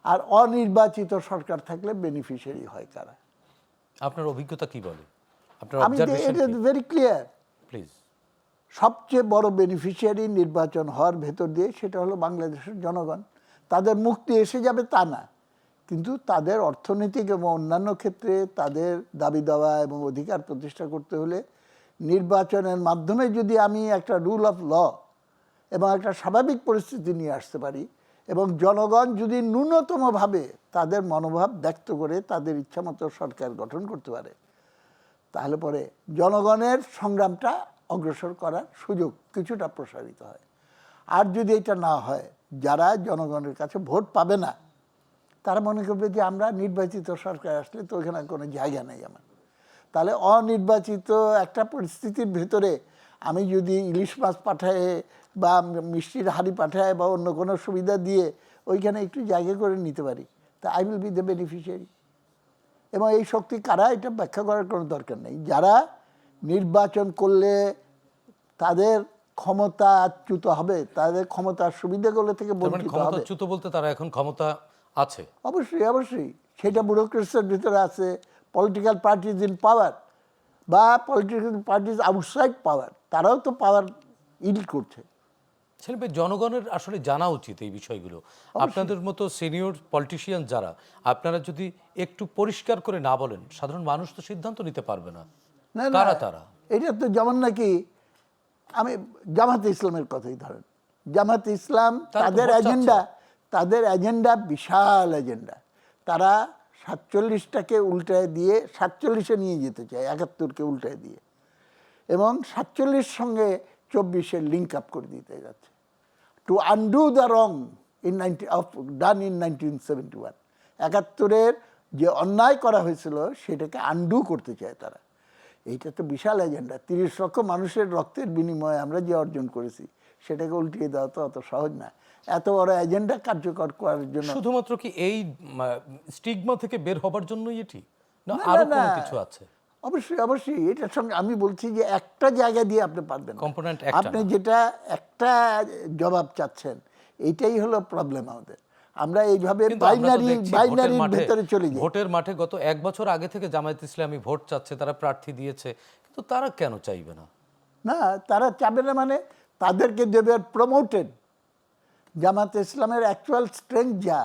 আর অনির্বাচিত সরকার থাকলে বেনিফিশিয়ারি হয় কারা। আপনার অভিজ্ঞতা কি বলে? আপনার আমি অবজারভেশন এটা ভেরি ক্লিয়ার। প্লিজ। সবচেয়ে বড় বেনিফিশিয়ারি নির্বাচন হওয়ার ভেতর দিয়ে সেটা হলো বাংলাদেশের জনগণ। তাদের মুক্তি এসে যাবে তা না, কিন্তু তাদের অর্থনৈতিক এবং অন্যান্য ক্ষেত্রে তাদের দাবি দাওয়া এবং অধিকার প্রতিষ্ঠা করতে হলে নির্বাচনের মাধ্যমে যদি আমি একটা রুল অফ ল এবং একটা স্বাভাবিক পরিস্থিতি নিয়ে আসতে পারি, এবং জনগণ যদি ন্যূনতমভাবে তাদের মনোভাব ব্যক্ত করে তাদের ইচ্ছামতো সরকার গঠন করতে পারে, তাহলে পরে জনগণের সংগ্রামটা অগ্রসর করার সুযোগ কিছুটা প্রসারিত হয়। আর যদি এটা না হয়, যারা জনগণের কাছে ভোট পাবে না, তারা মনে করবে যে আমরা নির্বাচিত সরকার আসলে তো ওখানে কোনো জায়গা নেই আমার। তাহলে অনির্বাচিত একটা পরিস্থিতির ভেতরে আমি যদি ইলিশ মাছ পাঠায় বা মিষ্টির হাঁড়ি পাঠায় বা অন্য কোনো সুবিধা দিয়ে ওইখানে একটু জায়গা করে নিতে পারি, তা I will be the beneficiary. এবং এই শক্তি কারা, এটা ব্যাখ্যা করার কোনো দরকার নেই। যারা নির্বাচন করলে তাদের ক্ষমতাচ্যুত হবে, তাদের ক্ষমতার সুবিধাগুলো থেকে তার মানে বঞ্চিত হবে, ক্ষমতাচ্যুত বলতে তারা এখন ক্ষমতা আছে? অবশ্যই অবশ্যই সেটা ব্যুরোক্রেসির ভিতরে আছে। পলিটিক্যাল পার্টিজ ইন পাওয়ার বা পলিটিক্যাল পার্টিজ আউটসাইড পাওয়ার, তারাও তো পাওয়ার ইল করছে। ছেলে জনগণের আসলে জানা উচিত এই বিষয়গুলো। আপনাদের মতো সিনিয়র পলিটিশিয়ান যারা, আপনারা যদি একটু পরিষ্কার করে না বলেন, সাধারণ মানুষ তো সিদ্ধান্ত নিতে পারবে না। না না, কারা তারা? এটা তো যেমন নাকি আমি জামাতে ইসলামের কথাই ধরেন, জামাতে ইসলাম তারা তো তাদের ভোট এজেন্ডা, তাদের এজেন্ডা বিশাল এজেন্ডা। তারা 47টাকে উল্টায় দিয়ে 47-এ নিয়ে যেতে চায়, 71কে উল্টায় দিয়ে, এবং 47 সঙ্গে 24-এর লিঙ্ক আপ করে দিতে যাচ্ছে, to undo the wrong done in 1971। 71-এর যে অন্যায় করা হয়েছিল সেটাকে আনডু করতে চায় তারা। এইটা তো বিশাল এজেন্ডা। 30 লক্ষ মানুষের রক্তের বিনিময়ে আমরা যে অর্জন করেছি, সেটাকে উল্টিয়ে দেওয়া তো অত সহজ না। এত বড় এজেন্ডা কার্যকর করার জন্য শুধুমাত্র কি এই স্টিগমা থেকে বের হবার জন্যই এটি, না না, আরো না, কোনো না। কিছু আছে? অবশ্যই অবশ্যই এটার সঙ্গে আমি বলছি যে একটা জায়গা দিয়ে আপনি পারবেন না। Component একটা আপনি না। যেটা একটা জবাব চাচ্ছেন, এইটাই হলো প্রবলেম আমাদের। আমরা এইভাবে কিন্তু আমরা তো দেখছি বাইনারির ভেতরে চলে যাই। ভোটের মাঠে গত 1 বছর আগে থেকে জামায়াত ইসলামী ভোট চাচ্ছে, তারা প্রার্থী দিয়েছে, কিন্তু তারা কেন চাইবে না? না, তারা চাবে না মানে তাদেরকে দেবে প্রমোটেড। জামাতে ইসলামের অ্যাকচুয়াল স্ট্রেংথ যা,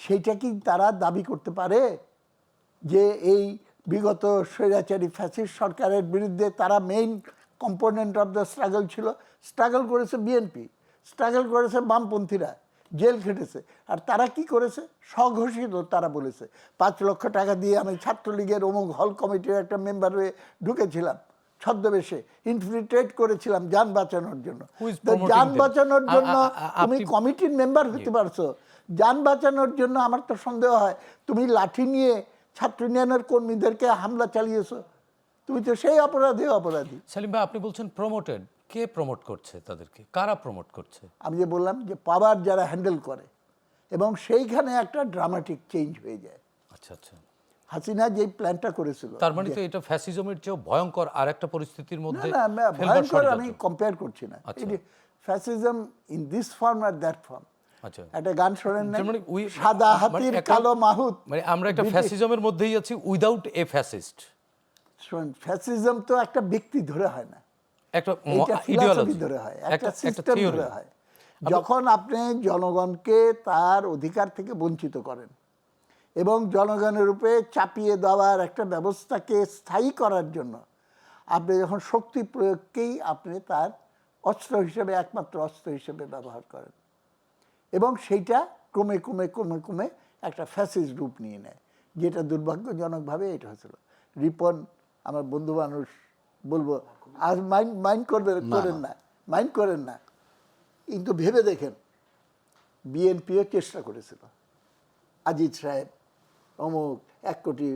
সেইটা কি তারা দাবি করতে পারে যে এই বিগত স্বৈরাচারী ফ্যাসিস্ট সরকারের বিরুদ্ধে তারা main component of the struggle ছিল? স্ট্রাগল করেছে বিএনপি, স্ট্রাগল করেছে বামপন্থীরা, জেল খেটেছে। আর তারা কি করেছে? স্বঘোষিত তারা বলেছে 5 লক্ষ টাকা দিয়ে আমি ছাত্রলীগের অমুক হল কমিটির একটা মেম্বার হয়ে ঢুকেছিলাম, ছদ্মবেশে ইনফিল্ট্রেট করেছিলাম যান বাঁচানোর জন্য। Who is তো promoting যান them? বাঁচানোর জন্য তুমি আপনি- কমিটির মেম্বার হতে পারছো, যান বাঁচানোর জন্য আমার তো সন্দেহ হয় তুমি লাঠি নিয়ে ছাত্র ইউনিয়নের কর্মীদেরকে হামলা চালিয়েছো, তুমি তো সেই অপরাধী। সেলিম ভাই, আপনি বলছেন প্রমোটেড, কে প্রমোট করছে তাদেরকে, কারা প্রমোট করছে? আমি যে বললাম যে পাওয়ার যারা হ্যান্ডেল করে, এবং সেইখানে একটা ড্রামাটিক চেঞ্জ হয়ে যায়। আচ্ছা আচ্ছা, হাসিনা যেই প্ল্যানটা করেছিল, তার মানে তো এটা ফ্যাসিজমের চেয়েও ভয়ঙ্কর আর একটা পরিস্থিতির না মধ্যে না ফেলবার ভয়ঙ্কর ষড়যন্ত্র। আমি কম্পেয়ার করছি না, আচ্ছা। ফ্যাসিজম ইন দিস ফর্ম আর দ্যাট ফর্ম। আচ্ছা, একটা গান শোনেন না, তার মানে সাদা মানে হাতির একটা- কালো মাহুত। মানে আমরা একটা ফ্যাসিজমের মধ্যেই আছি উইদাউট এ ফ্যাসিস্ট, ফ্যাসিজম তো একটা ব্যক্তি ধরে হয় না, একটা এটা ফিলসফি ইডিওলজি ধরে হয়, একটা একটা সিস্টেম থিওরি। ধরে হয়। যখন আপনি জনগণকে তার অধিকার থেকে বঞ্চিত করেন এবং জনগণের উপরে চাপিয়ে দেওয়ার একটা ব্যবস্থাকে স্থায়ী করার জন্য আপনি যখন শক্তি প্রয়োগকেই আপনি তার অস্ত্র হিসেবে, একমাত্র অস্ত্র হিসেবে ব্যবহার করেন, এবং সেইটা ক্রমে ক্রমে ক্রমে ক্রমে একটা ফ্যাসিস্ট রূপ নিয়ে নেয়, যেটা দুর্ভাগ্যজনকভাবে এটা হয়েছিল। রিপন আমার বন্ধু মানুষ, বলবো আর মাইন্ড করেন না, কিন্তু ভেবে দেখেন বিএনপিও চেষ্টা করেছিল, আজিজ সাহেব অমুক 1 কোটি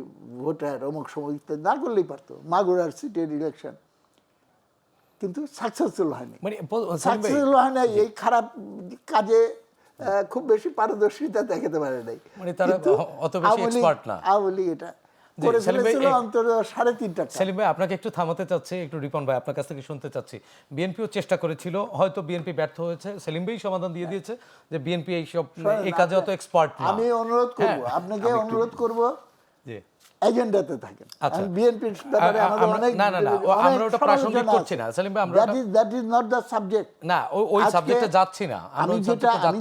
ভোটার অমুক সময় ইত্যাদি না করলেই পারতো, মাগুরার সিটের ইলেকশন, কিন্তু সাকসেসফুল হয়নি। মানে সাকসেসফুল হয় না, এই খারাপ কাজে খুব বেশি পারদর্শিতা দেখাতে পারে নাই, মানে তারা কিন্তু অত বেশি expert না। আওয়ামী লীগ এটা জি, করে সেলিম ভাই, ফেলেছিল অন্তত 3.5টা। সেলিম ভাই, আপনাকে একটু থামাতে চাচ্ছি, একটু রিপন ভাই আপনার কাছ থেকে শুনতে চাচ্ছি। বিএনপিও চেষ্টা করেছিল, হয়তো বিএনপি ব্যর্থ হয়েছে, সেলিম ভাই সমাধান দিয়ে দিয়েছে যে বিএনপি এই কাজে অত এক্সপার্ট না। আমি অনুরোধ করব, হ্যাঁ, আপনাকে অনুরোধ করব জি, এজেন্ডাতে থাকেন। আচ্ছা। বিএনপির ব্যাপারে আমাদের অনেক না, আমরা ওটা প্রাসঙ্গিক করছি না সেলিম ভাই, আমরা that is not the subject. না ওই সাবজেক্টে যাচ্ছি না, আমি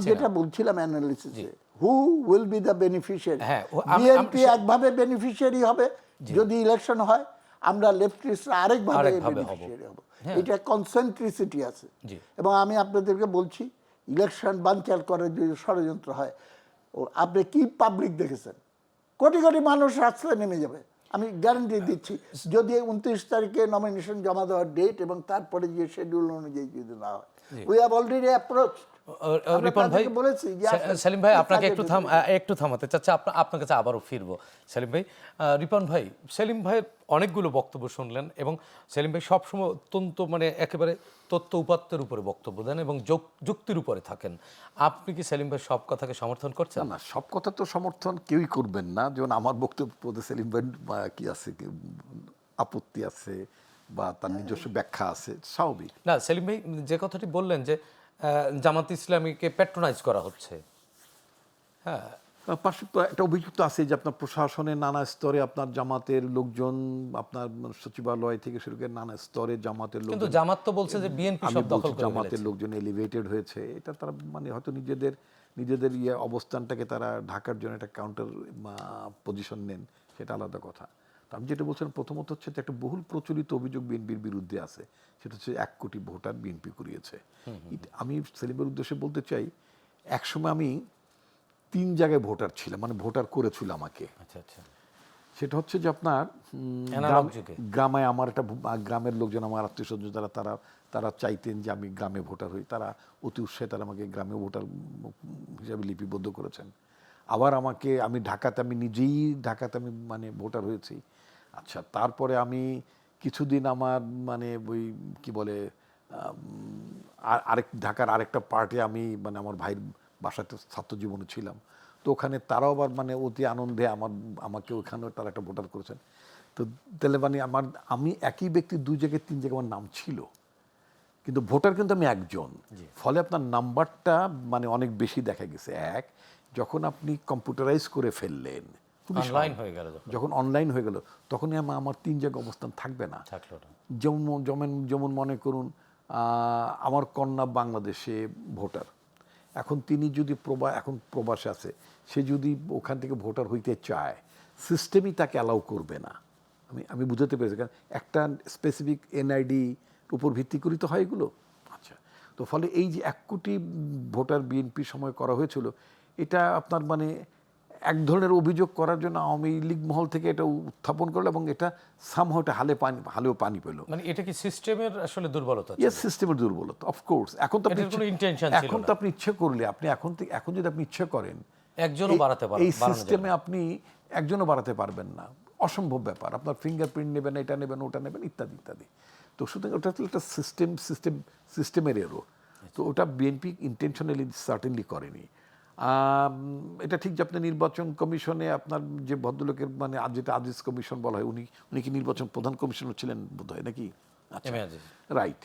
যেটা বলছিলাম অ্যানালিসিসে, who will be the beneficiary. হ্যাঁ, বিএনপি একভাবে বেনিফিশিয়ারি হবে যদি ইলেকশন হয়, আমরা লেফটিস্টরা আরেকভাবে বেনিফিশিয়ারি হব। এটা কনসেন্ট্রিসিটি আছে, এবং আমি আপনাদেরকে বলছি ইলেকশন বানচাল করার যদি ষড়যন্ত্র হয়, আপনি কি পাবলিক দেখেছেন? কোটি কোটি মানুষ রাস্তায় নেমে যাবে, আমি গ্যারান্টি দিচ্ছি, যদি 29 তারিখে নমিনেশন জমা দেওয়ার ডেট এবং তারপরে যে শিডিউল অনুযায়ী যদি না হয়। We have already approach. Ripon ভাই, বলেছি সেলিম ভাই আপনাকে একটু থামাতে চাচ্ছি, আপনার কাছে আবারও ফিরবো। সেলিম ভাই, রিপন ভাই, সেলিম ভাইয়ের অনেকগুলো বক্তব্য শুনলেন, এবং সেলিম ভাই সবসময় অত্যন্ত মানে একেবারে তথ্য উপাত্তের উপরে বক্তব্য দেন এবং যুক্তির উপরে থাকেন। আপনি কি সেলিম ভাই সব কথাকে সমর্থন করছেন? না, সব কথা তো সমর্থন কেউই করবেন না। যেমন আমার বক্তব্য সেলিম ভাই কি আছে, আপত্তি আছে বা তার নিজস্ব ব্যাখ্যা আছে, স্বাভাবিক। না সেলিম ভাই, যে কথাটি বললেন যে জামাত ইসলামীকে প্যাট্রোনাইজ করা হচ্ছে, হ্যাঁ, একটা অভিযুক্ত আছে যে আপনার প্রশাসনের নানা স্তরে আপনার জামাতের লোকজন, আপনার সচিবালয় থেকে শুরু করে নানা স্তরে জামাতের লোকজন, কিন্তু জামাত তো বলছে যে বিএনপি সব দখল করে জামাতের ফেলেছে। লোকজন এলিভেটেড হয়েছে। এটা তারা মানে হয়তো নিজেদের অবস্থানটাকে তারা ঢাকার জন্য একটা কাউন্টার পজিশন নেন, সেটা আলাদা কথা। তো আমি যেটা বলছিলাম প্রথমত হচ্ছে যে একটা বহুল প্রচলিত অভিযোগ বিএনপির বিরুদ্ধে আছে, সেটা হচ্ছে 1 কোটি ভোটার বিএনপি করিয়েছে। আমি সেলিমের উদ্দেশ্যে বলতে চাই, একসময় আমি 3 জায়গায় ভোটার ছিলাম, মানে ভোটার করেছিল আমাকে। আচ্ছা আচ্ছা, সেটা হচ্ছে যে আপনার গ্রামে আমার একটা গ্রামের লোকজন, আমার আত্মীয় স্বজন যারা, তারা চাইতেন যে আমি গ্রামে ভোটার হই, তারা অতি উৎসাহে তারা আমাকে গ্রামে ভোটার হিসাবে লিপিবদ্ধ করেছেন। আবার আমি নিজেই ঢাকাতে আমি মানে ভোটার হয়েছি। আচ্ছা, তারপরে আমি কিছুদিন আমার মানে ওই কি বলে ঢাকার আরেকটা পার্টি আমি মানে আমার ভাইয়ের বাসাতে ছাত্র জীবনে ছিলাম, তো ওখানে তারাও আবার মানে অতি আনন্দে আমাকে ওখানেও তারা একটা ভোটার করেছেন। তো তাহলে মানে আমি একই ব্যক্তি 2 জায়গায় 3 জায়গায় আমার নাম ছিল, কিন্তু ভোটার কিন্তু আমি একজন। ফলে আপনার নাম্বারটা মানে অনেক বেশি দেখা গেছে। যখন আপনি কম্পিউটারাইজ করে ফেললেন, অনলাইন হয়ে গেল, যখন অনলাইন হয়ে গেল, তখনই আমার 3 জায়গায় অবস্থান থাকবে না। যেমন মনে করুন আমার কন্যা বাংলাদেশে ভোটার, এখন তিনি যদি এখন প্রবাসে আছে, সে যদি ওখান থেকে ভোটার হইতে চায়, সিস্টেমই তাকে অ্যালাউ করবে না। আমি বুঝাতে পেরেছি, কারণ একটা স্পেসিফিক এনআইডি উপর ভিত্তি করেই তো হয় এগুলো। আচ্ছা, তো ফলে এই যে 1 কোটি ভোটার বিএনপির সময় করা হয়েছিল, এটা আপনার মানে এক ধরনের অভিযোগ করার জন্য আওয়ামী লীগ মহল থেকে এটা উত্থাপন করলো এবং এটা সামহাও এটা হালেও পানি পেল। মানে এটা কি সিস্টেমের আসলে দুর্বলতা? ইয়েস, সিস্টেমের দুর্বলতা, অফকোর্স। এখন তো এটার কোনো intention ছিল এখন না। তো আপনি ইচ্ছে করলে আপনি এখন যদি আপনি ইচ্ছে করেন একজনও বাড়াতে পারেন, এই বাড়ানো যাবে সিস্টেমে না। আপনি একজনও বাড়াতে পারবেন না, অসম্ভব ব্যাপার। আপনার ফিঙ্গারপ্রিন্ট নেবেন, এটা নেবেন, ওটা নেবেন, ইত্যাদি ইত্যাদি। তো সুতরাং ওটা একটা সিস্টেমের এরর। তো ওটা বিএনপি ইন্টেনশনালি সার্টেনলি করেনি। এটা ঠিক যে আপনি নির্বাচন কমিশনে আপনার যে ভদ্রলোকের মানে যেটা আজিজ কমিশন বলা হয়, উনি কি নির্বাচন প্রধান কমিশনার ছিলেন বোধহয় নাকি? আচ্ছা, এম এ আজিজ। রাইট।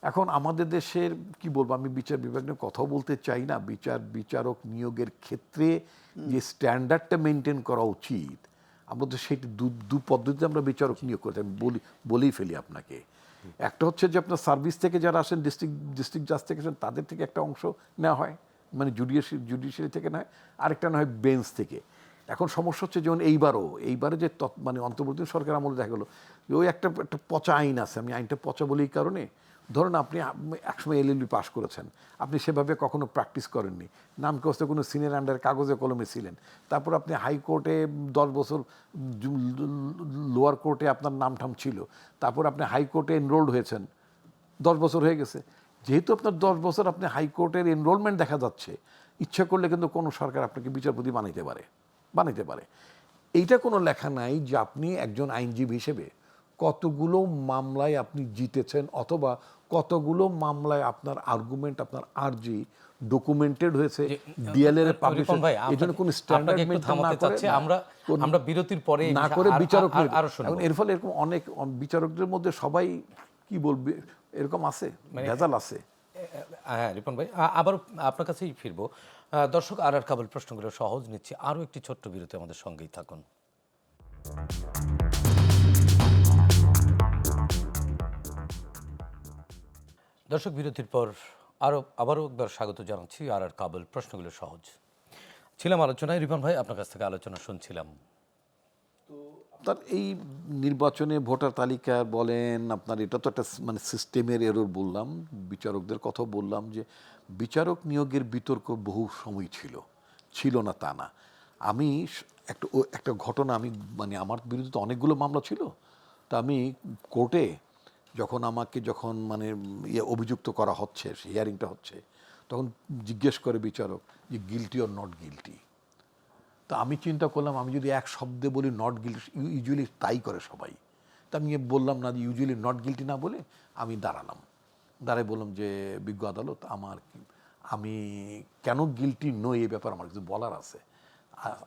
এখন আমাদের দেশের কি বলবো, আমি বিচার বিভাগ নিয়ে কথাও বলতে চাই না। বিচারক নিয়োগের ক্ষেত্রে যে স্ট্যান্ডার্ডটা মেনটেন করা উচিত, আমরা তো সেটি দু পদ্ধতিতে আমরা বিচারক নিয়োগ করতে বলেই ফেলি আপনাকে। একটা হচ্ছে যে আপনার সার্ভিস থেকে যারা আসেন, ডিস্ট্রিক্ট জাজ থেকে আসেন, তাদের থেকে একটা অংশ নেওয়া হয়, মানে জুডিশিয়ারি থেকে নেয়, আরেকটা না হয় বেঞ্চ থেকে। এখন সমস্যা হচ্ছে যেমন এইবারে যে মানে অন্তর্বর্তী সরকার আমলে দেখা গেলো যে ওই একটা পচা আইন আছে। আমি আইনটা পচা বলি এই কারণে, ধরুন আপনি একসময় এলএলবি পাস করেছেন, আপনি সেভাবে কখনো প্র্যাকটিস করেননি, নাম কষ্ট কোনো সিনিয়র আন্ডার কাগজে কলমে ছিলেন, তারপর আপনি হাইকোর্টে 10 বছর, লোয়ার কোর্টে আপনার নামঠাম ছিল, তারপর আপনি হাইকোর্টে এনরোল্ড হয়েছেন, 10 বছর হয়ে গেছে। যেহেতু আপনার 10 বছর আপনি হাইকোর্টের এনরোলমেন্ট দেখা যাচ্ছে, ইচ্ছা করলে কিন্তু কোনো সরকার আপনাকে বিচারপতি বানাইতে পারে। এইটা কোনো লেখা নাই যে আপনি একজন আইনজীবী হিসেবে কতগুলো মামলায় আপনি জিতেছেন, অথবা কতগুলো মামলায় আপনার আর্গুমেন্ট, আপনার আরজি ডকুমেন্টেড হয়েছে, ডিএলএর পাবলিশ। রিপন ভাই, এই জন্য কোনো স্ট্যান্ডার্ড একটু মেনটেন থামাতে না করে, চাচ্ছি। আমরা বিরতির পরে না করে বিচারক আরো শুনবো। এর ফলে এরকম অনেক বিচারকদের মধ্যে সবাই কি বলবে, এরকম আছে, ভেজাল আছে। হ্যাঁ রিপন ভাই, আবারও আপনার কাছেই ফিরবো। দর্শক, আর কেবল প্রশ্নগুলো সহজ নিচ্ছি, আরও একটি ছোট্ট বিরতি, আমাদের সঙ্গেই থাকুন। দর্শক, বিরতির পর আবারও একবার স্বাগত জানাচ্ছি। আর কাবল প্রশ্নগুলো সহজ ছিলাম আলোচনায়। রিপন ভাই, আপনার কাছ থেকে আলোচনা শুনছিলাম। আপনার এই নির্বাচনে ভোটার তালিকা বলেন, আপনার এটা তো একটা মানে সিস্টেমের এরর বললাম, বিচারকদের কথা বললাম, যে বিচারক নিয়োগের বিতর্ক বহু সময় ছিল না তা না। আমি একটা ঘটনা, আমি মানে আমার বিরুদ্ধে তো অনেকগুলো মামলা ছিল, তা আমি কোর্টে যখন মানে অভিযুক্ত করা হচ্ছে, হিয়ারিংটা হচ্ছে, তখন জিজ্ঞেস করে বিচারক যে গিলটি অর নট গিলটি। তা আমি চিন্তা করলাম, আমি যদি এক শব্দে বলি নট গিলটি, ইউজুয়ালি তাই করে সবাই, তা আমি বললাম না যে ইউজুয়ালি নট গিলটি না বলে আমি দাঁড়াই বললাম যে বিজ্ঞ আদালত, আমি কেন গিলটি নই এই ব্যাপার আমার কিছু বলার আছে।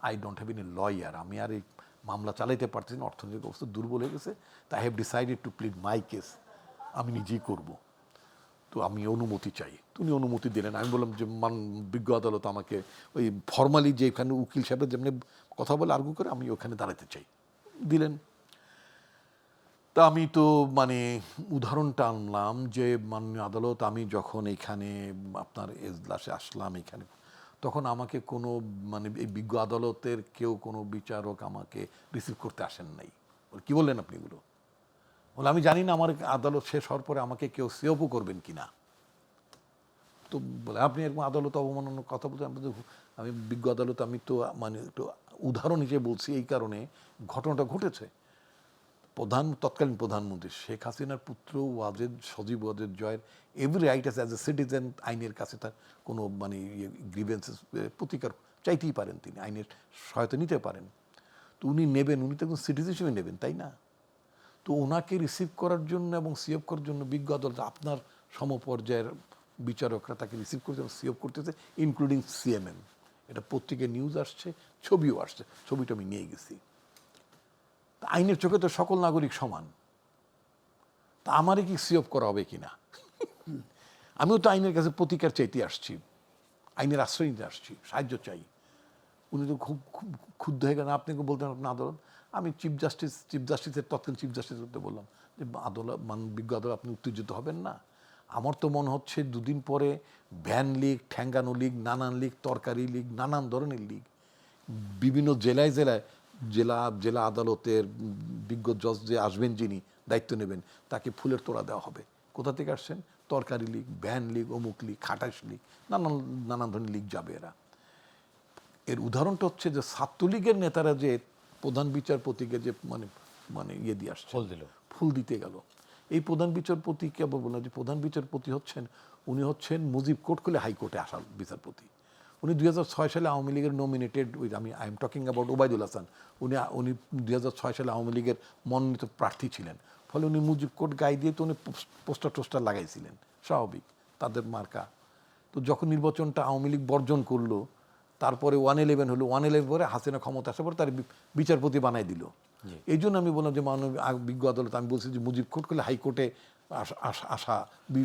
I don't have any lawyer, আমি আর এই মামলা চালাইতে পারতেছি না, অর্থনৈতিক অবস্থা দুর্বল হয়ে গেছে, তাই have decided to plead my case, আমি নিজেই করব। তো আমি অনুমতি চাই। উনি অনুমতি দিলেন। আমি বললাম যে বিজ্ঞ আদালত আমাকে ওই ফর্মালি যে এখানে উকিল সাহেবের যেমনি কথা বলে আর্গু করে, আমি ওখানে দাঁড়াতে চাই, দিলেন। তা আমি তো মানে উদাহরণটা আনলাম যে মাননীয় আদালত, আমি যখন এখানে আপনার এজলাসে আসলাম এখানে, তখন আমাকে কোনো মানে এই বিজ্ঞ আদালতের কেউ কোনো বিচারক আমাকে রিসিভ করতে আসেন নাই। কি বললেন আপনি এগুলো? বলে আমি জানি না আমার আদালত শেষ হওয়ার পরে আমাকে কেউ সেওপও করবেন কিনা। তো বলে আপনি এরকম আদালত অবমাননার কথা বলতে, আমি বিজ্ঞ আদালত, আমি তো মানে একটু উদাহরণ হিসেবে বলছি, এই কারণে ঘটনাটা ঘটেছে। তৎকালীন প্রধানমন্ত্রী শেখ হাসিনার পুত্র সজীব ওয়াজেদ জয়ের every right as a citizen, আইনের কাছে তার কোনো মানে গ্রিভেন্সেস প্রতিকার চাইতেই পারেন, তিনি আইনের সহায়তা নিতে পারেন। তো উনি নেবেন, উনি তো একজন সিটিজেন হিসেবে নেবেন, তাই না? তো ওনাকে রিসিভ করার জন্য এবং সিএফ করার জন্য বিজ্ঞ আদালত, আপনার সমপর্যায়ের বিচারকরা তাকে রিসিভ করতে এবং সিএফ করতেছে, ইনক্লুডিং সিএমএম। এটা পত্রিকায় নিউজ আসছে, ছবিও আসছে, ছবিটা আমি নিয়ে গেছি। আইনের চোখে তো সকল নাগরিক সমান, তা আমারই কি সিএফ করা হবে কিনা? আমিও তো আইনের কাছে প্রতিকার চাইতে আসছি, আইনের আশ্রয় নিতে আসছি, সাহায্য চাই। উনি তো খুব ক্ষুব্ধ হয়ে গেলেন। আপনাকে বলতেন আপনার আদালত, আমি তৎকালীন চিফ জাস্টিসকে বললাম যে বিজ্ঞ আদালত, আপনি উত্তেজিত হবেন না। আমার তো মনে হচ্ছে দুদিন পরে ভ্যান লীগ, ঠ্যাঙ্গানো লীগ, নানান লীগ, তরকারি লীগ, নানান ধরনের লীগ, বিভিন্ন জেলায় জেলা আদালতের বিজ্ঞ জজ যে আসবেন, যিনি দায়িত্ব নেবেন, তাকে ফুলের তোড়া দেওয়া হবে। কোথা থেকে আসছেন? তরকারি লীগ, ভ্যান লীগ, অমুক লীগ, খাটাস লীগ, নানান ধরনের লীগ যাবে এরা। এর উদাহরণটা হচ্ছে যে ছাত্রলীগের নেতারা যে প্রধান বিচারপতিকে যে মানে মানে ইয়ে দিয়ে আসছে, ফুল দিতে গেল। এই প্রধান বিচারপতিকে বলবো না যে প্রধান বিচারপতি হচ্ছেন, উনি হচ্ছেন মুজিব কোর্ট করলে হাইকোর্টে আসা বিচারপতি। উনি 2006 সালে আওয়ামী লীগের nominated, I am talking about Obaidul Hasan. উনি 2006 সালে আওয়ামী লীগের মনোনীত প্রার্থী ছিলেন। ফলে উনি মুজিব কোর্ট গায়ে দিয়ে তো উনি পোস্টার টোস্টার লাগাইছিলেন, স্বাভাবিক, তাদের মার্কা। তো যখন নির্বাচনটা আওয়ামী লীগ বর্জন করলো, তারপরে 111 হলো, 111 পরে হাসিনা ক্ষমতা আসার পর তার বিচারপতি বানাই দিল। এই জন্য আমি বললাম যে মাননীয় বিজ্ঞ আদালত, আমি বলছি যে মুজিব কোর্ট করলে হাইকোর্টে আসা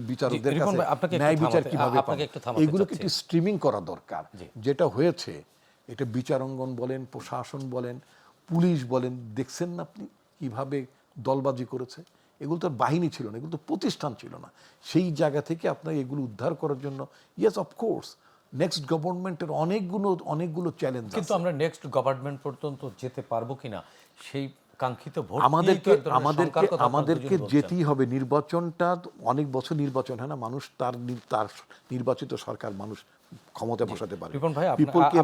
বিচারকদের কাছে ন্যায় বিচার কিভাবে পাবে, এগুলোকে একটু স্ট্রিমিং করা দরকার। যেটা হয়েছে, এটা বিচারাঙ্গন বলেন, প্রশাসন বলেন, পুলিশ বলেন, দেখছেন না আপনি কিভাবে দলবাজি করেছে। এগুলো তো বাহিনী ছিল না, এগুলো তো প্রতিষ্ঠান ছিল না। সেই জায়গা থেকে আপনার এগুলো উদ্ধার করার জন্য ইয়েস অফকোর্স নেক্সট গভর্নমেন্টের অনেকগুলো চ্যালেঞ্জ, কিন্তু আমরা নেক্সট গভর্নমেন্ট পর্যন্ত যেতে পারবো কিনা সেই কাঙ্ক্ষিত ভোট আমাদেরকে যেতেই হবে। নির্বাচনটা অনেক বছর নির্বাচন হয় না, মানুষ তার নির্বাচিত সরকার মানুষ ক্ষমতায় বসাতে পারে। পিপলকে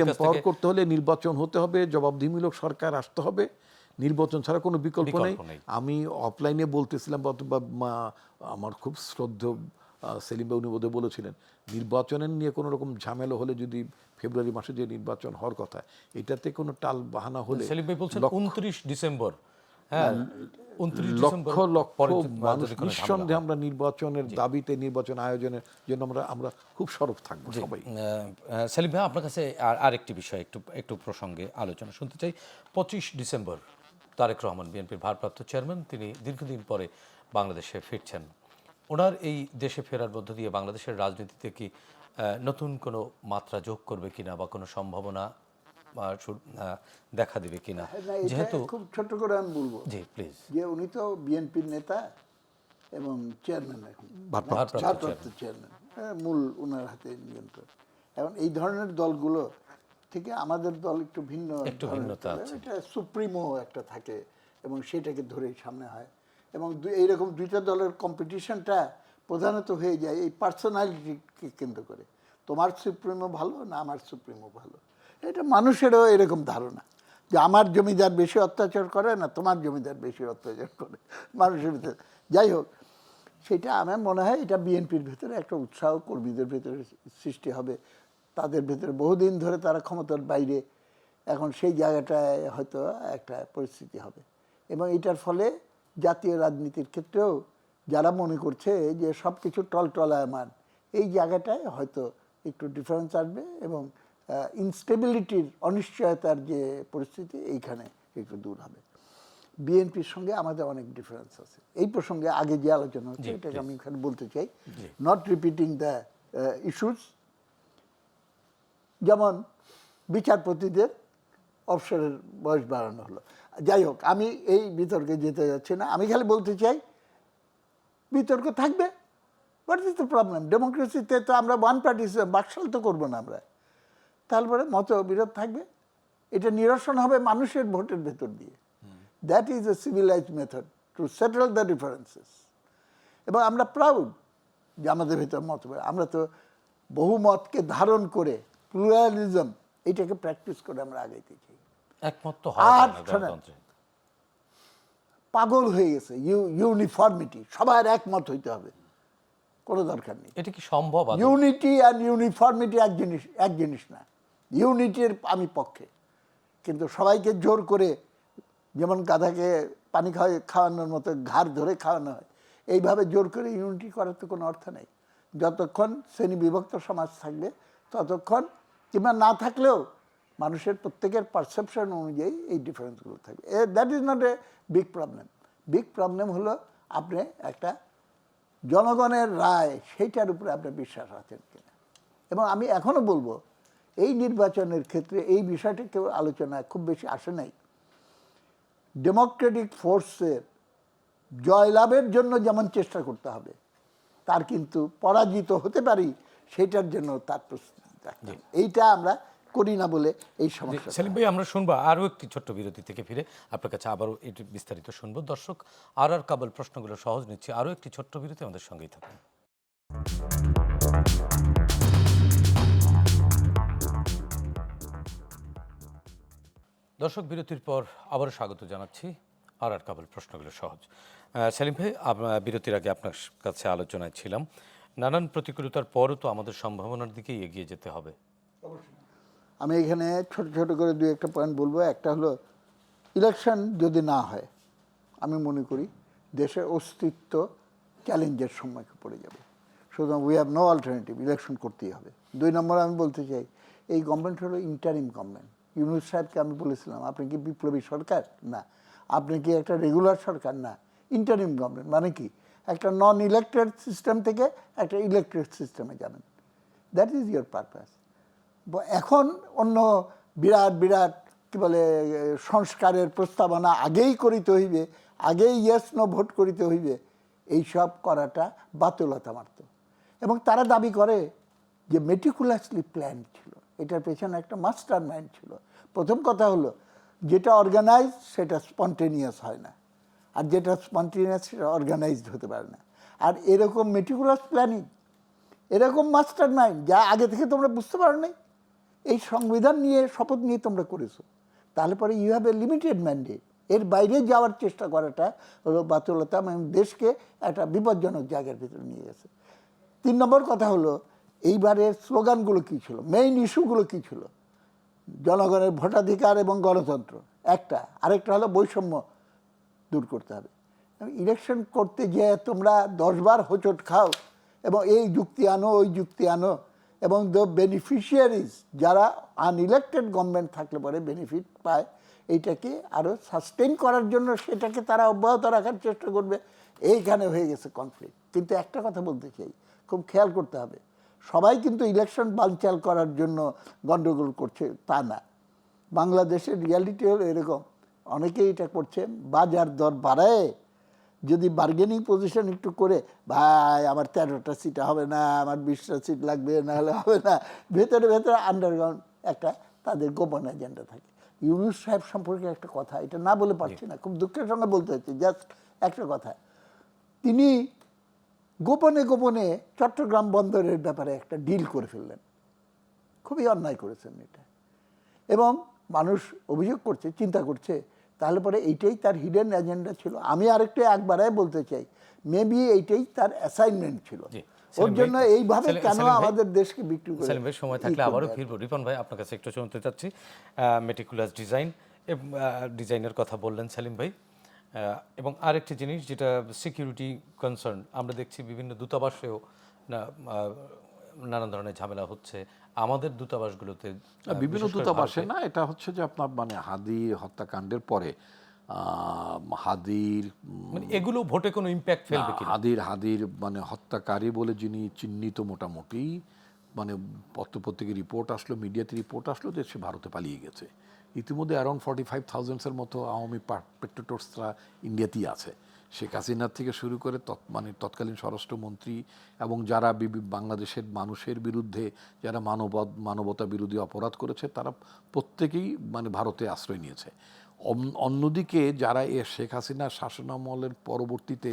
এম্পাওয়ার করতে হলে নির্বাচন হতে হবে, জবাবদিহিমূলক সরকার আসতে হবে, নির্বাচন ছাড়া কোনো বিকল্প নেই। আমি অফলাইনে বলতেছিলাম, আমার খুব শ্রদ্ধেয় সেলিম ভাই, উনি বোধহয় বলেছিলেন নির্বাচনের নিয়ে কোনো রকম ঝামেলা হলে, যদি ফেব্রুয়ারি মাসে যে নির্বাচন হওয়ার কথা, এটাতে কোনো টাল বাহানা হলে, সেলিম ভাই বলছেন 29 ডিসেম্বর, লক্ষ লক্ষ মানুষ নিঃসন্দেহে আমরা নির্বাচনের দাবিতে, নির্বাচন আয়োজনের জন্য আমরা খুব সরব থাকবো সবাই। সেলিম ভাই, আপনার কাছে আরেকটি বিষয় একটু প্রসঙ্গে আলোচনা শুনতে চাই। 25 ডিসেম্বর তারেক রহমান, বিএনপির ভারপ্রাপ্ত চেয়ারম্যান, তিনি দীর্ঘদিন পরে বাংলাদেশে ফিরছেন। ওনার এই দেশে ফেরার মধ্য দিয়ে বাংলাদেশের রাজনীতিতে কি নতুন কোনো মাত্রা যোগ করবে কিনা, বা কোনো সম্ভাবনা দেখা দিবে কিনা? যেহেতু খুব ছোট করে আমি বলবো, জি প্লিজ, যে উনি তো বিএনপির নেতা এবং চেয়ারম্যান, এখন ভারপ্রাপ্ত চেয়ারম্যান, মূল ওনার হাতে নিয়ন্ত্রণ। এখন এই ধরনের দলগুলো থেকে আমাদের দল একটু ভিন্ন, ভিন্নতা আছে। এটা সুপ্রিমো একটা থাকে এবং সেটাকে ধরেই সামনে হয়, এবং এইরকম দুইটা দলের কম্পিটিশনটা প্রধানত হয়ে যায় এই পার্সোনালিটিকে কেন্দ্র করে। তোমার সুপ্রিমো ভালো না আমার সুপ্রিমো ভালো, এটা মানুষেরও এরকম ধারণা যে আমার জমিদার বেশি অত্যাচার করে না তোমার জমিদার বেশি অত্যাচার করে মানুষের ভিতরে। যাই হোক, সেটা আমার মনে হয় এটা বিএনপির ভিতরে একটা উৎসাহ কর্মীদের ভিতরে সৃষ্টি হবে। তাদের ভিতরে বহুদিন ধরে তারা ক্ষমতার বাইরে, এখন সেই জায়গাটায় হয়তো একটা পরিস্থিতি হবে, এবং এটার ফলে জাতীয় রাজনীতির ক্ষেত্রেও যারা মনে করছে যে সব কিছু টলটলায়মান, এই জায়গাটায় হয়তো একটু ডিফারেন্স আসবে, এবং ইনস্টেবিলিটির, অনিশ্চয়তার যে পরিস্থিতি, এইখানে একটু দূর হবে। বিএনপির সঙ্গে আমাদের অনেক ডিফারেন্স আছে। এই প্রসঙ্গে আগে যে আলোচনা হচ্ছে, এটাকে আমি এখানে বলতে চাই, নট রিপিটিং দ্য ইস্যুস। যেমন বিচারপতিদের অবসরের বয়স বাড়ানো হলো। যাই হোক, আমি এই বিতর্কে যেতে যাচ্ছি না, আমি খালি বলতে চাই বিতর্ক থাকবে। What is the problem? ডেমোক্রেসিতে তো আমরা ওয়ান পার্টি সিস্টেম, বাকশাল তো করবো না আমরা। তারপরে মতবিরোধ থাকবে, এটা নিরসন হবে মানুষের ভোটের ভেতর দিয়ে। That is a civilised method to settle the differences. এবং আমরা প্রাউড যে আমাদের ভেতর মতভেদ, আমরা তো বহুমতকে ধারণ করে, প্লুরালিজম, এটাকে প্র্যাকটিস করে আমরা আগাইতে চাই। একমত আর শোনেন, পাগল হয়ে গেছে ইউনিফর্মিটি, সবার একমত হইতে হবে, কোনো দরকার নেই। এটা কি সম্ভব? ইউনিটি আর ইউনিফর্মিটি এক জিনিস না। ইউনিটির আমি পক্ষে, কিন্তু সবাইকে জোর করে, যেমন গাধাকে পানি খাওয়ানোর মতো ঘাড় ধরে খাওয়ানো হয়, এইভাবে জোর করে ইউনিটি করার তো কোনো অর্থ নেই। যতক্ষণ শ্রেণী বিভক্ত সমাজ থাকবে ততক্ষণ, কিংবা না থাকলেও মানুষের প্রত্যেকের পারসেপশন অনুযায়ী এই ডিফারেন্সগুলো থাকবে। That is not a big problem. Big problem হলো আপনি একটা জনগণের রায়, সেইটার উপরে আপনি বিশ্বাস আছেন কিনা। এবং আমি এখনও বলবো, এই নির্বাচনের ক্ষেত্রে এই বিষয়টা কেউ আলোচনায় খুব বেশি আসে নাই। ডেমোক্রেটিক ফোর্সের জয়লাভের জন্য যেমন চেষ্টা করতে হবে, তার কিন্তু পরাজিত হতে পারি সেটার জন্য তার প্রস্তুতি থাকতে হবে। এইটা আমরা করি না বলে এই সমস্যা। সেলিম ভাই, আমরা শুনবো আরও একটি ছোট্ট বিরতি থেকে ফিরে আপনার কাছে আবারও এটি বিস্তারিত শুনবো। দর্শক, আর কাবল প্রশ্নগুলো সহজ নিচ্ছে, আরও একটি ছোট্ট বিরতি, আমাদের সঙ্গেই থাকুন। দর্শক বিরতির পর আবারও স্বাগত জানাচ্ছি আর কেবল প্রশ্নগুলো সহজ। সেলিম ভাই, বিরতির আগে আপনার কাছে আলোচনায় ছিলাম, নানান প্রতিকূলতার পরও তো আমাদের সম্ভাবনার দিকেই এগিয়ে যেতে হবে। আমি এখানে ছোট ছোট করে দুই একটা পয়েন্ট বলবো। একটা হলো, ইলেকশন যদি না হয়, আমি মনে করি দেশের অস্তিত্ব চ্যালেঞ্জের সম্মুখে পড়ে যাবে। সুতরাং we have no alternative, election করতেই হবে। দুই নম্বর আমি বলতে চাই, এই গভর্নমেন্ট হলো ইন্টারিম গভর্নমেন্ট। ইউনূস সাহেবকে আমি বলেছিলাম, আপনি কি বিপ্লবী সরকার? না। আপনি কি একটা রেগুলার সরকার? না। ইন্টারিম গভর্নমেন্ট মানে কি? একটা নন ইলেক্টেড সিস্টেম থেকে একটা ইলেক্টেড সিস্টেমে যাবেন। That is your purpose. এখন অন্য বিরাট বিরাট কী বলে সংস্কারের প্রস্তাবনা আগেই করিতে হইবে, আগেই ইয়েস নো ভোট করিতে হইবে, এইসব করাটা বাতুলতা মাত্র। এবং তারা দাবি করে যে মেটিকুলাসলি প্ল্যান ছিল, এটার পেছনে একটা মাস্টার মাইন্ড ছিল। প্রথম কথা হলো, যেটা অর্গানাইজ সেটা স্পন্টেনিয়াস হয় না, আর যেটা স্পন্টেনিয়াস সেটা অর্গানাইজড হতে পারে না। আর এরকম মেটিকুলাস প্ল্যানিং, এরকম মাস্টার মাইন্ড যা আগে থেকে তোমরা বুঝতে পারো নাই, এই সংবিধান নিয়ে শপথ নিয়ে তোমরা করেছো, তাহলে পরে you have a limited mandate. এর বাইরে যাওয়ার চেষ্টা করাটা হলো বাতুলতা এবং দেশকে একটা বিপজ্জনক জায়গার ভিতরে নিয়ে গেছে। 3 নম্বর কথা হলো, এইবারের স্লোগানগুলো কী ছিল, মেইন ইস্যুগুলো কী ছিল? জনগণের ভোটাধিকার এবং গণতন্ত্র একটা, আরেকটা হলো বৈষম্য দূর করতে হবে। ইলেকশন করতে গিয়ে তোমরা 10 বার হোঁচট খাও এবং এই যুক্তি আনো, ওই যুক্তি আনো, এবং দ্য বেনিফিশিয়ারিজ যারা আনইলেক্টেড গভর্নমেন্ট থাকলে পরে বেনিফিট পায়, এইটাকে আরও সাস্টেইন করার জন্য সেটাকে তারা অব্যাহত রাখার চেষ্টা করবে। এইখানে হয়ে গেছে কনফ্লিক্ট। কিন্তু একটা কথা বলতে চাই, খুব খেয়াল করতে হবে, সবাই কিন্তু ইলেকশন বানচাল করার জন্য গণ্ডগোল করছে তা না। বাংলাদেশের রিয়ালিটি হলো এরকম, অনেকেই এটা করছে বাজার দর বাড়ায়, যদি বার্গেনিং পজিশন একটু করে, ভাই আমার 13টা সিট হবে না, আমার 20টা সিট লাগবে, নাহলে হবে না, ভেতরে ভেতরে আন্ডারগ্রাউন্ড একটা তাদের গোপন এজেন্ডা থাকে। ইউনূস সাহেব সম্পর্কে একটা কথা, এটা না বলে পারছি না, খুব দুঃখের সঙ্গে বলতে হচ্ছে, জাস্ট একটা কথা, তিনি গোপনে গোপনে চট্টগ্রাম বন্দরের ব্যাপারে একটা ডিল করে ফেললেন। খুবই অন্যায় করেছেন এটা, এবং মানুষ অভিযোগ করছে, চিন্তা করছে, তাহলে পরে এইটাই তার হিডেন এজেন্ডা ছিল। আমি আরেকটু একবারে বলতে চাই, মেবি এইটাই তার অ্যাসাইনমেন্ট ছিল। ওর জন্য এইভাবে কেন আমাদের দেশকে বিক্রি করে। সেলিম ভাই, সময় থাকলে আবারও ফিরবো। রিপন ভাই, আপনার কাছে একটু শুনতে চাচ্ছি, মেটিকুলাস ডিজাইনের কথা বললেন সেলিম ভাই, এবং আরেকটি জিনিস যেটা সিকিউরিটি কনসার্ন, আমরা দেখছি বিভিন্ন দূতাবাসেও নানান ধরনের ঝামেলা হচ্ছে, আমাদের দূতাবাসগুলোতে বিভিন্ন দূতাবাসে না, এটা হচ্ছে যে আপনার মানে হাদি হত্যাকাণ্ডের পরে হাদির মানে এগুলো ভোটে কোনো ইম্প্যাক্ট ফেলবে কি? হাদির মানে হত্যাকারী বলে যিনি চিহ্নিত, মোটামুটি মানে পত্রপত্রিকায় রিপোর্ট আসলো, মিডিয়াতে রিপোর্ট আসলো যে সে ভারতে পালিয়ে গেছে। ইতিমধ্যে অ্যারাউন্ড 45,000-এর মতো আওয়ামী পেট্রোটসরা ইন্ডিয়াতেই আছে। শেখ হাসিনার থেকে শুরু করে মানে তৎকালীন স্বরাষ্ট্রমন্ত্রী এবং যারা বাংলাদেশের মানুষের বিরুদ্ধে যারা মানবতা বিরোধী অপরাধ করেছে, তারা প্রত্যেকেই মানে ভারতে আশ্রয় নিয়েছে। অন্যদিকে যারা শেখ হাসিনার শাসনামলের পরবর্তীতে,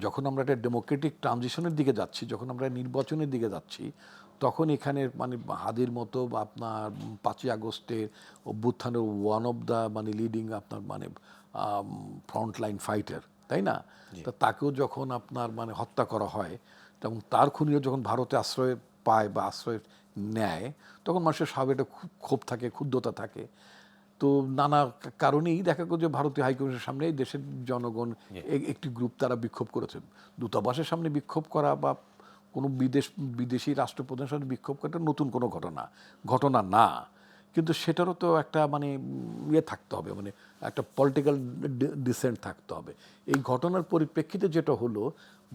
যখন আমরা একটা ডেমোক্রেটিক ট্রানজিশনের দিকে যাচ্ছি, যখন আমরা নির্বাচনের দিকে যাচ্ছি, তখন এখানে মানে হাদির মতো আপনার 5ই আগস্টের অভ্যুত্থানের ওয়ান অফ দ্য মানে লিডিং আপনার মানে ফ্রন্টলাইন ফাইটার, তাই না? তা তাকেও যখন আপনার মানে হত্যা করা হয়, তখন তার খুনিও যখন ভারতে আশ্রয় পায় বা আশ্রয় নেয়, তখন মানুষের স্বাভাবিক একটা ক্ষোভ থাকে, ক্ষুব্ধতা থাকে। তো নানা কারণেই দেখা গেল যে ভারতীয় হাইকমিশনের সামনে দেশের জনগণ একটি গ্রুপ তারা বিক্ষোভ করেছে। দূতাবাসের সামনে বিক্ষোভ করা বা কোনো বিদেশি রাষ্ট্রপ্রধানের সামনে বিক্ষোভ করাটা নতুন কোনো ঘটনা না, কিন্তু সেটারও তো একটা মানে ইয়ে থাকতে হবে, মানে একটা পলিটিক্যাল ডিসেন্ট থাকতে হবে। এই ঘটনার পরিপ্রেক্ষিতে যেটা হলো,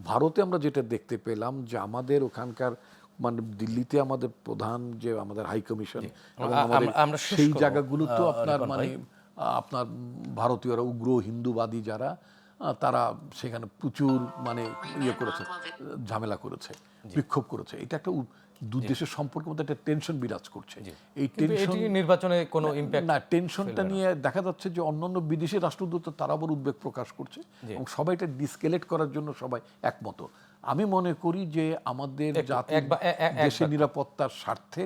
ভারতে আমরা যেটা দেখতে পেলাম যে আমাদের ওখানকার মানে দিল্লিতে আমাদের প্রধান যে আমাদের হাই কমিশন এবং আমাদের সেই জায়গাগুলো তো আপনার মানে আপনার ভারতীয়রা উগ্র হিন্দুবাদী যারা, তারা সেখানে প্রচুর মানে ইয়ে করেছে, ঝামেলা করেছে, বিক্ষোভ করেছে। এটা একটা দু দেশের সম্পর্কের মধ্যে একটা টেনশন বিরাজ করছে। এই টেনশন নির্বাচনে কোনো ইম্প্যাক্ট না, টেনশনটা নিয়ে দেখা যাচ্ছে যে অন্যান্য বিদেশি রাষ্ট্রদূত তারা আবার উদ্বেগ প্রকাশ করছে এবং সবাই এটা ডিসকেলেট করার জন্য সবাই একমত। আমি মনে করি যে আমাদের জাতির দেশের নিরাপত্তার স্বার্থে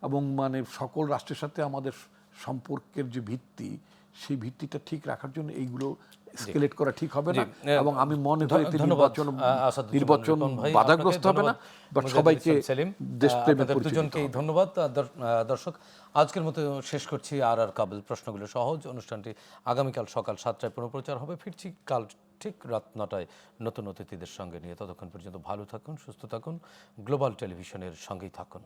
এবং মানে সকল রাষ্ট্রের সাথে আমাদের সম্পর্কের যে ভিত্তি, সেই ভিত্তিটা ঠিক রাখার জন্য এইগুলো স্কেলেট করা ঠিক হবে না। এবং আমি মনে করি নির্বাচন বাধাগ্রস্ত হবে না, বাট সবাইকে দেশপ্রেমের পরিচয় দিতে দুজনকেই হবে। ধন্যবাদ। দর্শক, আজকের মতো শেষ করছি আর কাবুল প্রশ্নগুলো সহজ অনুষ্ঠানটি আগামীকাল সকাল 7টায় পুনঃপ্রচার হবে। ফিরছি কাল ঠিক রাত 9টায় নতুন অতিথিদের সঙ্গে নিয়ে। ততক্ষণ পর্যন্ত ভালো থাকুন, সুস্থ থাকুন, গ্লোবাল টেলিভিশনের সঙ্গেই থাকুন।